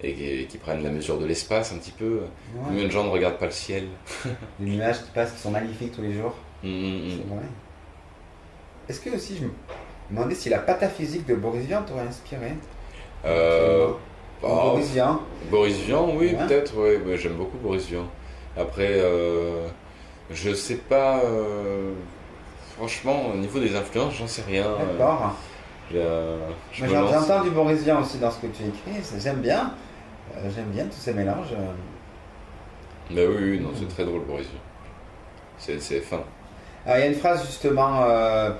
et qui prennent la mesure de l'espace un petit peu. Combien de gens ne regardent pas le ciel? Les nuages qui passent qui sont magnifiques tous les jours. C'est vrai. Est-ce que aussi je me demandais si la pataphysique de Boris Vian t'aurait inspiré? Boris Vian. Boris Vian, oui, peut-être, ouais. Mais j'aime beaucoup Boris Vian. Après, je sais pas... Franchement, au niveau des influences, j'en sais rien. D'accord. J'ai entendu Boris Vian aussi dans ce que tu écris, j'aime bien. J'aime bien tous ces mélanges. Mais oui, non, c'est très drôle, Boris Vian. C'est fin. Alors, il y a une phrase justement,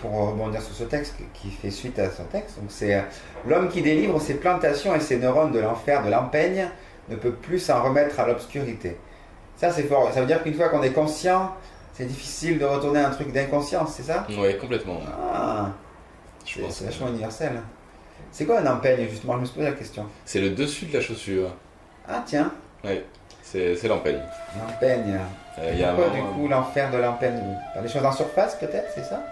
pour rebondir sur ce texte, qui fait suite à son texte. Donc c'est l'homme qui délivre ses plantations et ses neurones de l'enfer, de l'empeigne, ne peut plus s'en remettre à l'obscurité. Ça, c'est fort. Ça veut dire qu'une fois qu'on est conscient, c'est difficile de retourner à un truc d'inconscience, c'est ça? Oui, complètement. Ah, c'est vachement universel. C'est quoi un empeigne, justement? Je me suis posé la question. C'est le dessus de la chaussure. Ah, tiens. Oui, c'est l'empeigne. L'empeigne. Pourquoi, du coup, l'enfer de l'empeigne? Les choses en surface, peut-être, c'est ça?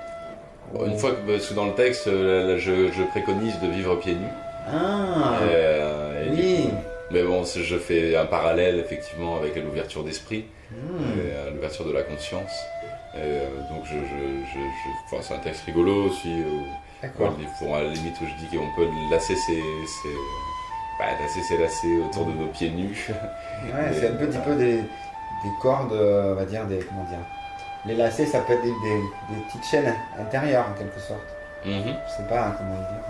Une fois que dans le texte, je préconise de vivre pieds nus. Ah, oui. Mais bon, je fais un parallèle, effectivement, avec l'ouverture d'esprit. L'ouverture de la conscience. Donc c'est un texte rigolo aussi. Pour à la limite où je dis qu'on peut lasser ses lacets autour de nos pieds nus. Ouais, c'est un petit peu des cordes, on va dire, comment dire. Les lacets, ça peut être des petites chaînes intérieures en quelque sorte. Je sais pas comment le dire.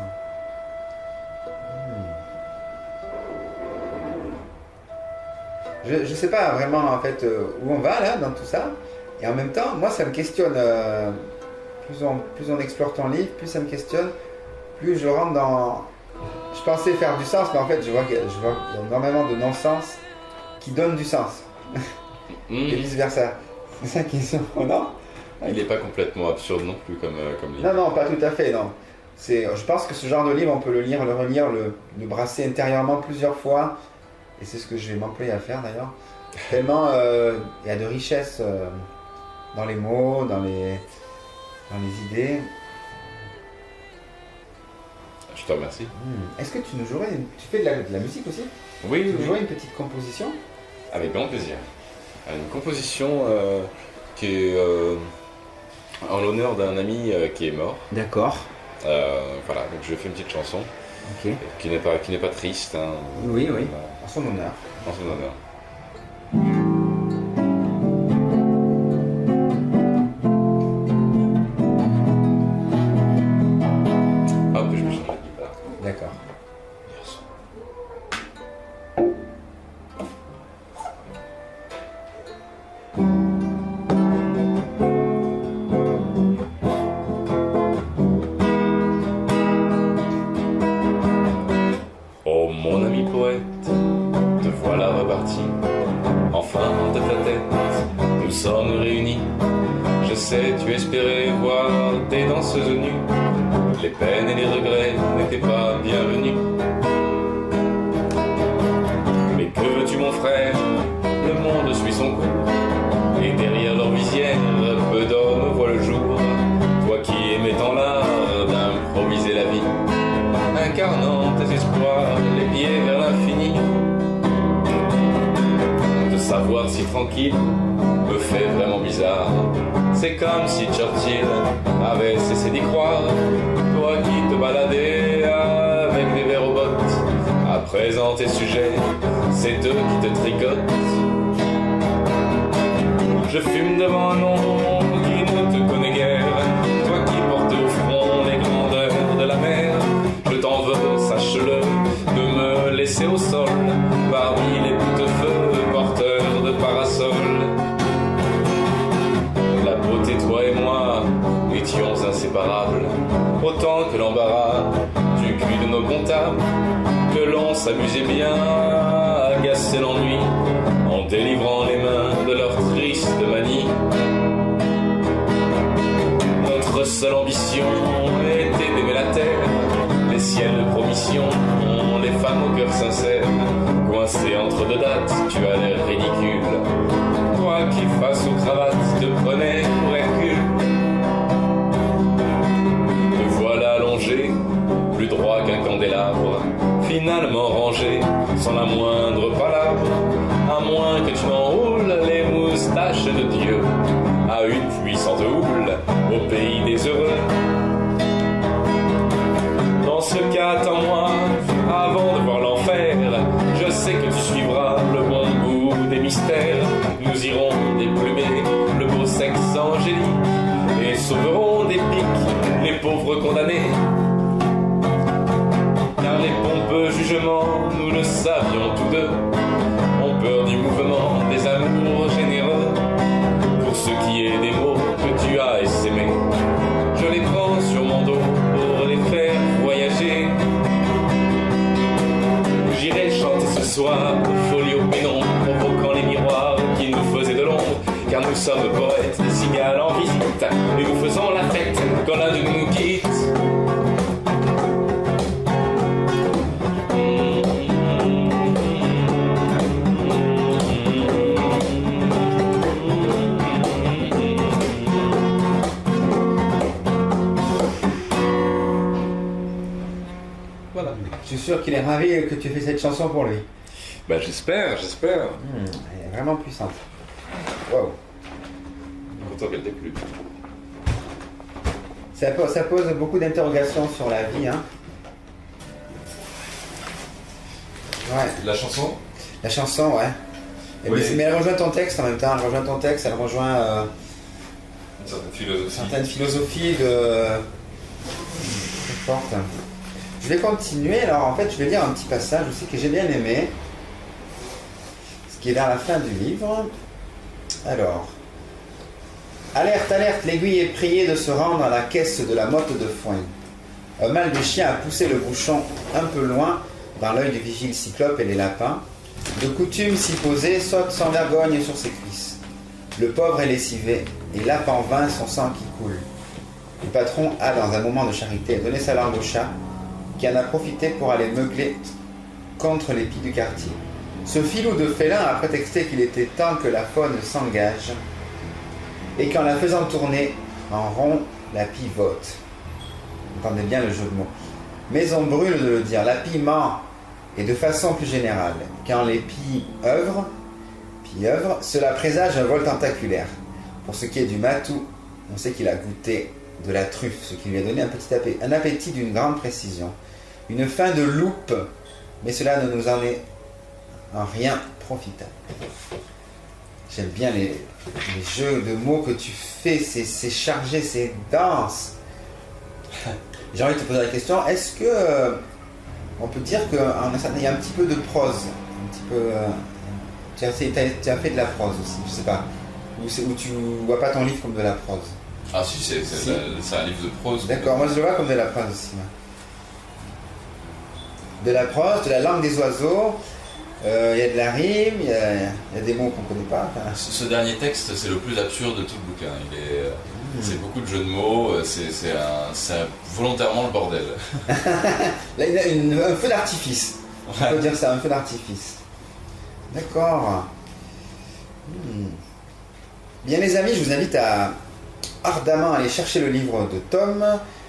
Je sais pas vraiment en fait où on va là dans tout ça, et en même temps moi ça me questionne, plus on explore ton livre, plus ça me questionne, plus je rentre dans... Je pensais faire du sens, mais en fait je vois qu'il y a énormément de non-sens qui donnent du sens, et vice versa. C'est ça qui est surprenant. Il n'est pas complètement absurde non plus comme livre. Non, pas tout à fait, non. Je pense que ce genre de livre, on peut le lire, le relire, le brasser intérieurement plusieurs fois. Et c'est ce que je vais m'employer à faire d'ailleurs. Tellement il y a de richesse dans les mots, dans les idées. Je te remercie. Est-ce que tu nous jouerais... Tu fais de la musique aussi? Oui, Tu nous jouerais une petite composition? Avec grand plaisir. Une composition qui est en l'honneur d'un ami qui est mort. D'accord. Voilà, donc je fais une petite chanson qui n'est pas triste. Hein. Oui, oui, en son honneur. En son honneur. Hop, je me change la guitare. D'accord. Oh mon ami poète, te voilà reparti, enfin de ta tête, nous sommes réunis. Je sais, tu espérais voir des danseuses nues, les peines et les regrets n'étaient pas bienvenus. Mais que veux-tu mon frère, le monde suit son cours, et derrière leur visière, peu d'hommes voient le jour. Toi qui aimais tant l'art d'improviser la vie, incarnant tes espoirs, les pieds vers l'infini. De savoir si tranquille me fait vraiment bizarre. C'est comme si Churchill avait cessé d'y croire. Toi qui te baladais avec des verres aux bottes, à présent tes sujets, c'est eux qui te tricotent. Je fume devant un nom qui ne te connaît guère, toi qui portes au front les grandeurs de la mer. Je t'en veux, sache-le, de me laisser au sol parmi les bouts de feu porteurs de parasols. La beauté, toi et moi, étions inséparables, autant que l'embarras du cul de nos comptables, que l'on s'amusait bien à agacer l'ennui en délivrant les mains de leur triste manie. Notre seule ambition était d'aimer la terre, les ciels de promission, les femmes au cœur sincère. Coincé entre deux dates, tu as l'air ridicule, toi qui face aux cravates te prenais pour Hercule. Te voilà allongé, plus droit qu'un candélabre, finalement rangé, sans la moindre palabre, à moins que tu n'enroules les moustaches de Dieu à une puissante houle au pays des heureux. Dans ce cas, attends-moi, avant de voir l'enfer, je sais que tu suivras le bon goût des mystères. Nous irons déplumer le beau sexe angélique et sauverons des piques les pauvres condamnés. Car les pompeux jugements, nous le savions tous deux, ont peur du mouvement des amours généreux. Pour ce qui est des mots que tu as essaimés, je les prends sur mon dos pour les faire voyager. J'irai chanter ce soir aux folies au pénombre, provoquant les miroirs qui nous faisaient de l'ombre. Car nous sommes poètes, des cigales en visite, et nous faisons la fête quand l'un de nous quitte. Voilà. Je suis sûr qu'il est ravi que tu aies fait cette chanson pour lui. Bah j'espère. Elle est vraiment puissante. Waouh. Content qu'elle t'ait plu. Ça pose beaucoup d'interrogations sur la vie, hein. Ouais. La chanson? La chanson, ouais. Oui. Mais elle rejoint ton texte en même temps. Elle rejoint ton texte, elle rejoint une certaine philosophie. Une certaine philosophie très forte. Je vais continuer. Alors en fait, je vais lire un petit passage aussi que j'ai bien aimé, ce qui est vers la fin du livre. Alors, alerte, alerte, l'aiguille est priée de se rendre à la caisse de la motte de foin. Un mâle de chien a poussé le bouchon un peu loin dans l'œil du vigile cyclope et les lapins. De coutume, s'y poser, saute sans vergogne sur ses cuisses. Le pauvre est lessivé, et lape en vain son sang qui coule. Le patron a, dans un moment de charité, donné sa langue au chat, qui en a profité pour aller meugler contre les pies du quartier. Ce filou de félin a prétexté qu'il était temps que la faune s'engage, et qu'en la faisant tourner en rond, la pie vote. Entendez bien le jeu de mots. Mais on brûle de le dire, la pie ment, et de façon plus générale. Quand les pies œuvrent, cela présage un vol tentaculaire. Pour ce qui est du matou, on sait qu'il a goûté de la truffe, ce qui lui a donné un appétit d'une grande précision. Une faim de loupe, mais cela ne nous en est en rien profitable. J'aime bien les jeux de mots que tu fais, c'est chargé, c'est dense. J'ai envie de te poser la question, est-ce que on peut dire qu'il y a un petit peu de prose, un petit peu... tu as fait de la prose aussi, je sais pas, ou tu vois pas ton livre comme de la prose? Ah si, c'est un livre de prose. D'accord, moi je le vois comme de la prose aussi. De la prose, de la langue des oiseaux, il y a de la rime, il y a des mots qu'on ne connaît pas. Ce dernier texte, c'est le plus absurde de tout le bouquin. C'est beaucoup de jeux de mots, c'est volontairement le bordel. Là, il y a un feu d'artifice. On peut dire ça, un feu d'artifice. D'accord. Bien les amis, je vous invite à ardemment aller chercher le livre de Tom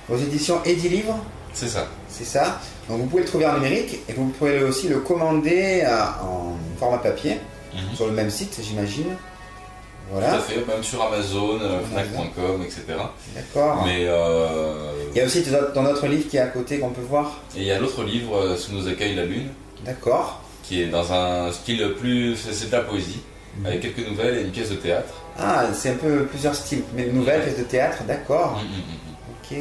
aux éditions Edilivre. C'est ça. C'est ça. Donc vous pouvez le trouver en numérique et vous pouvez aussi le commander en format papier sur le même site, j'imagine. Voilà. Tout à fait, même sur Amazon, Fnac.com, etc. D'accord. Mais il y a aussi ton autre livre qui est à côté qu'on peut voir. Et il y a l'autre livre, Sous nous accueille la lune. D'accord. Qui est dans un style plus... c'est de la poésie, avec quelques nouvelles et une pièce de théâtre. Ah, c'est un peu plusieurs styles, mais nouvelles, pièces de théâtre, d'accord. Ok.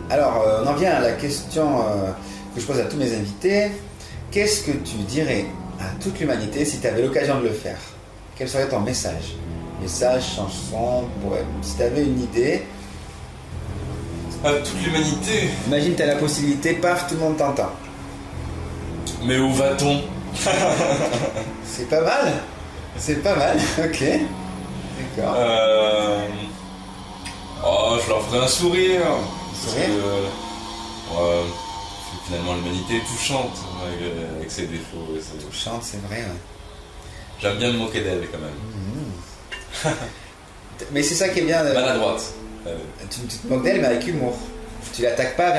Alors, on en vient à la question que je pose à tous mes invités. Qu'est-ce que tu dirais à toute l'humanité si tu avais l'occasion de le faire? Quel serait ton message? Message, chanson, poème. Si tu avais une idée... À toute l'humanité? Imagine, tu as la possibilité, paf, tout le monde t'entend. Mais où va-t-on? C'est pas mal. C'est pas mal, ok. D'accord. Oh, je leur ferai un sourire. Sourire. Finalement, l'humanité est touchante avec ses défauts. Touchante, c'est vrai. Ouais. J'aime bien me moquer d'elle quand même. Mais c'est ça qui est bien. Maladroite. Tu te moques d'elle, mais avec humour. Tu l'attaques pas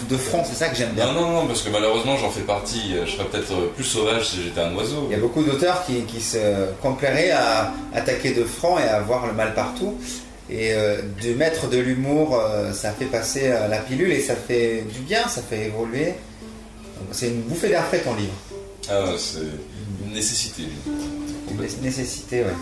de front, c'est ça que j'aime bien. Non, parce que malheureusement j'en fais partie. Je serais peut-être plus sauvage si j'étais un oiseau. Il y a beaucoup d'auteurs qui se complairaient à attaquer de front et à voir le mal partout. Et de mettre de l'humour, ça fait passer la pilule et ça fait du bien, ça fait évoluer. C'est une bouffée d'air frais ton livre. Ah, c'est une nécessité. Une nécessité, ouais.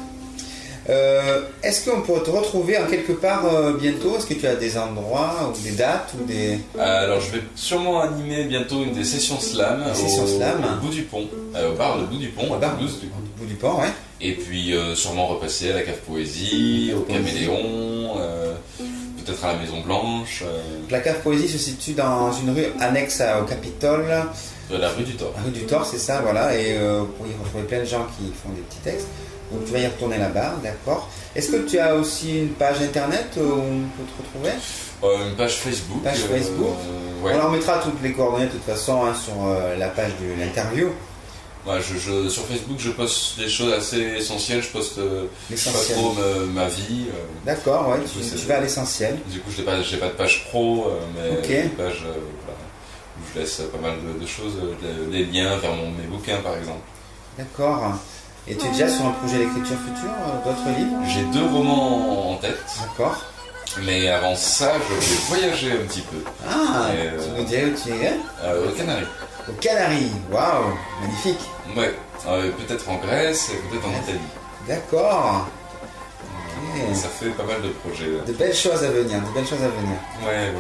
Est-ce qu'on peut te retrouver en quelque part bientôt? Est-ce que tu as des endroits ou des dates ou des... Alors je vais sûrement animer bientôt une des sessions slam au bout du pont, au bar le bout du pont, à Toulouse. Bout du pont, ouais. Et puis sûrement repasser à la cave poésie, au Caméléon, peut-être à la Maison Blanche. La cave poésie se situe dans une rue annexe au Capitole. La rue du Thor. La rue du Thor, c'est ça, voilà. Et vous pourrez retrouver plein de gens qui font des petits textes. Donc tu vas y retourner là-bas, d'accord. Est-ce que tu as aussi une page internet où on peut te retrouver? Une page Facebook. Page Facebook. Ouais. On leur mettra toutes les coordonnées de toute façon sur la page de l'interview. Ouais, sur Facebook, je poste des choses assez essentielles. Je poste pas trop ma vie. D'accord, ouais, tu vas à l'essentiel. Du coup, j'ai pas de page pro, mais une page où je laisse pas mal de choses, des liens vers mes bouquins par exemple. D'accord. Et tu es déjà sur un projet d'écriture future, d'autres livres? J'ai 2 romans en tête. D'accord. Mais avant ça, je vais voyager un petit peu. Ah, tu nous dirais où tu es? Aux Canaries. Aux Canaries, waouh, magnifique. Ouais, peut-être en Grèce et peut-être en Italie. D'accord. Okay. Ça fait pas mal de projets. Là. De belles choses à venir, Ouais.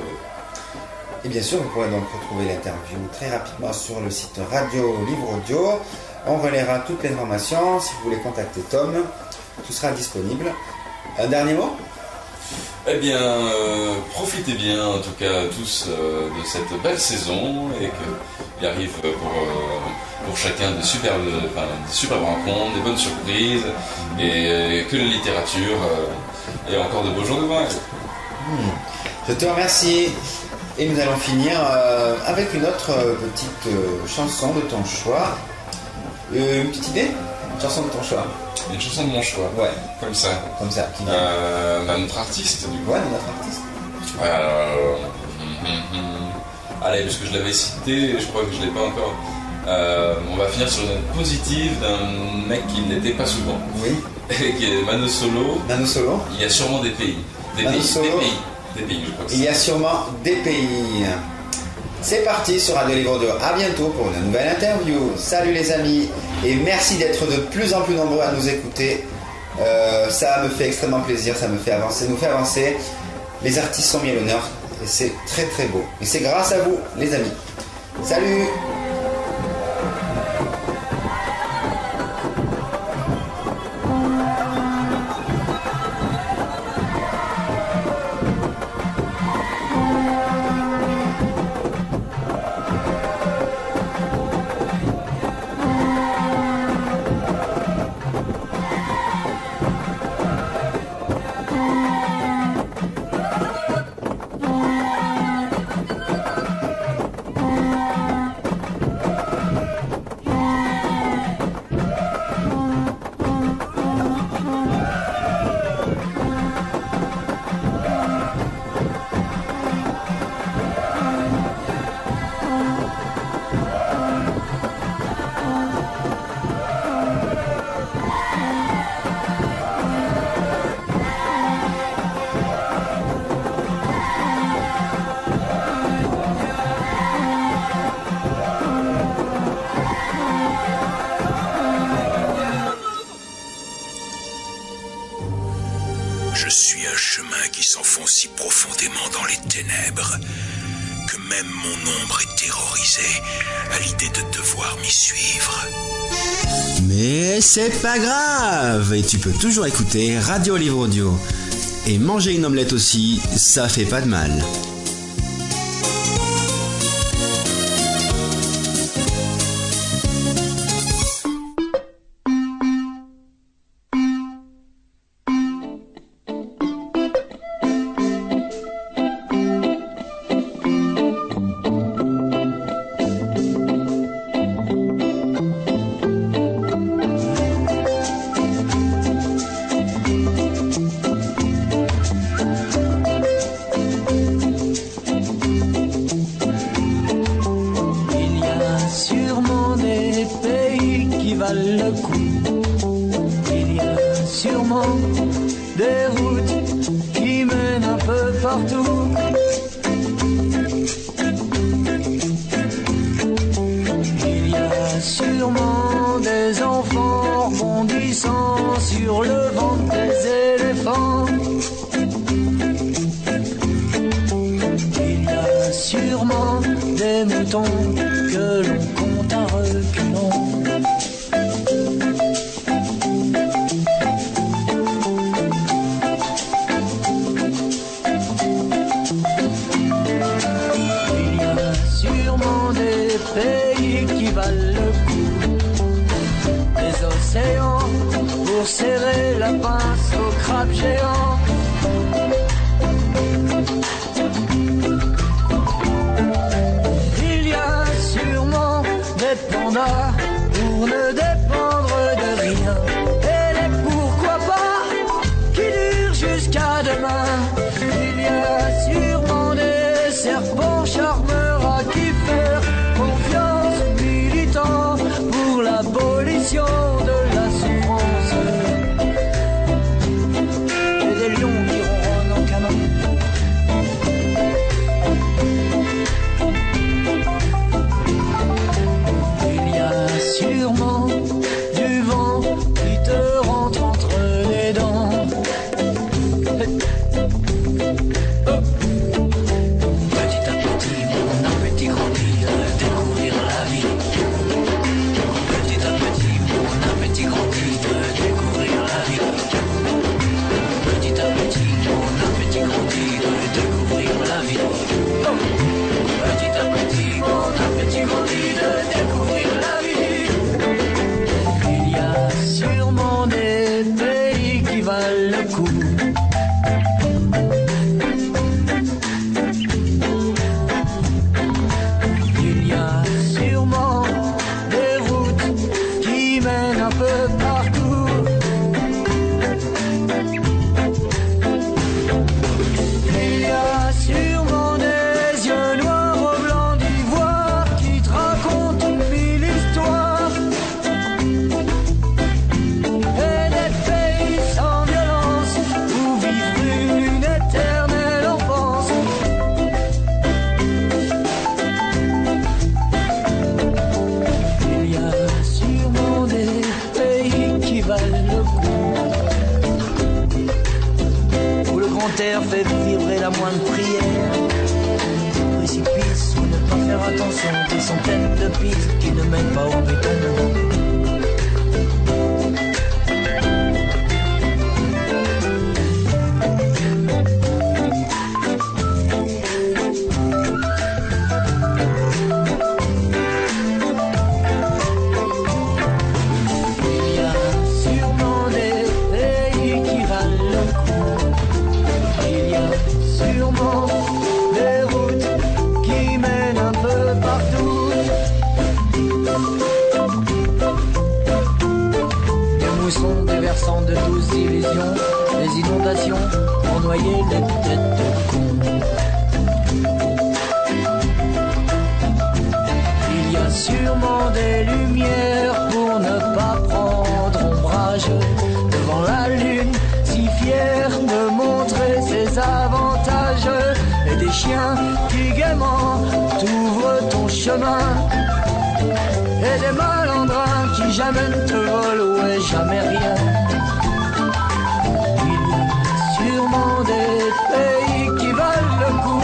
Et bien sûr, vous pourrez donc retrouver l'interview très rapidement sur le site Radio Livre Audio. On relaiera toutes les informations. Si vous voulez contacter Tom, tout sera disponible. Un dernier mot? Eh bien, profitez bien en tout cas tous de cette belle saison et qu'il arrive pour chacun des superbes rencontres, des bonnes surprises et que la littérature ait encore de beaux jours devant elle. Je te remercie. Et nous allons finir avec une autre petite chanson de ton choix. Une petite idée? Une chanson de ton choix. Une chanson de mon choix. Ouais. Comme ça. Comme ça. Notre artiste, du coup. Ouais, notre artiste. Allez, parce que je l'avais cité, je crois que je ne l'ai pas encore. On va finir sur une note positive d'un mec qui ne l'était pas souvent. Oui. Qui est Mano Solo. Mano Solo. Il y a sûrement des pays. Des pays, je crois. Il y a sûrement des pays. C'est parti sur Radio Livre Audio. À bientôt pour une nouvelle interview. Salut les amis et merci d'être de plus en plus nombreux à nous écouter. Ça me fait extrêmement plaisir, ça nous fait avancer. Les artistes sont mis à l'honneur et c'est très très beau. Et c'est grâce à vous les amis. Salut. Je suis un chemin qui s'enfonce si profondément dans les ténèbres que même mon ombre est terrorisée à l'idée de devoir m'y suivre. Mais c'est pas grave, et tu peux toujours écouter Radio Livre Audio. Et manger une omelette aussi, ça fait pas de mal. Sûrement de piste qui ne mène pas au béton. De 12 illusions, les inondations ont noyé les têtes de cons. Il y a sûrement des lumières pour ne pas prendre ombrage devant la lune, si fière de montrer ses avantages, et des chiens qui gaiement t'ouvrent ton chemin, et des malandrins qui jamais ne te volent, ouais, jamais rien. Sûrement des pays qui valent le coup.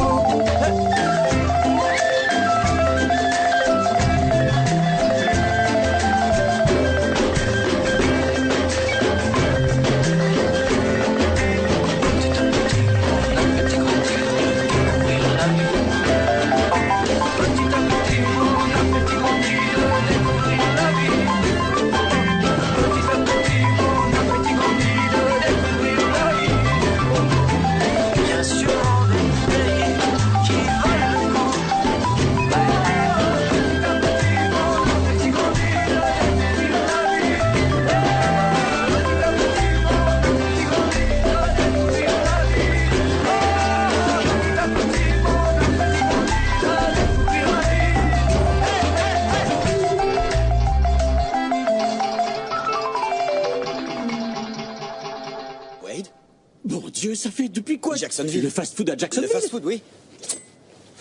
Ça fait depuis quoi? Jacksonville. Le fast-food à Jacksonville? Le fast-food, oui.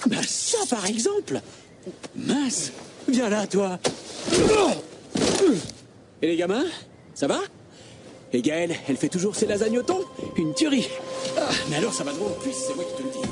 Ben ça, par exemple. Mince. Viens là, toi. Et les gamins, ça va? Et Gaëlle, elle fait toujours ses lasagnes au thon? Une tuerie. Ah, mais alors, ça va droit aux cuisses, c'est moi qui te le dis.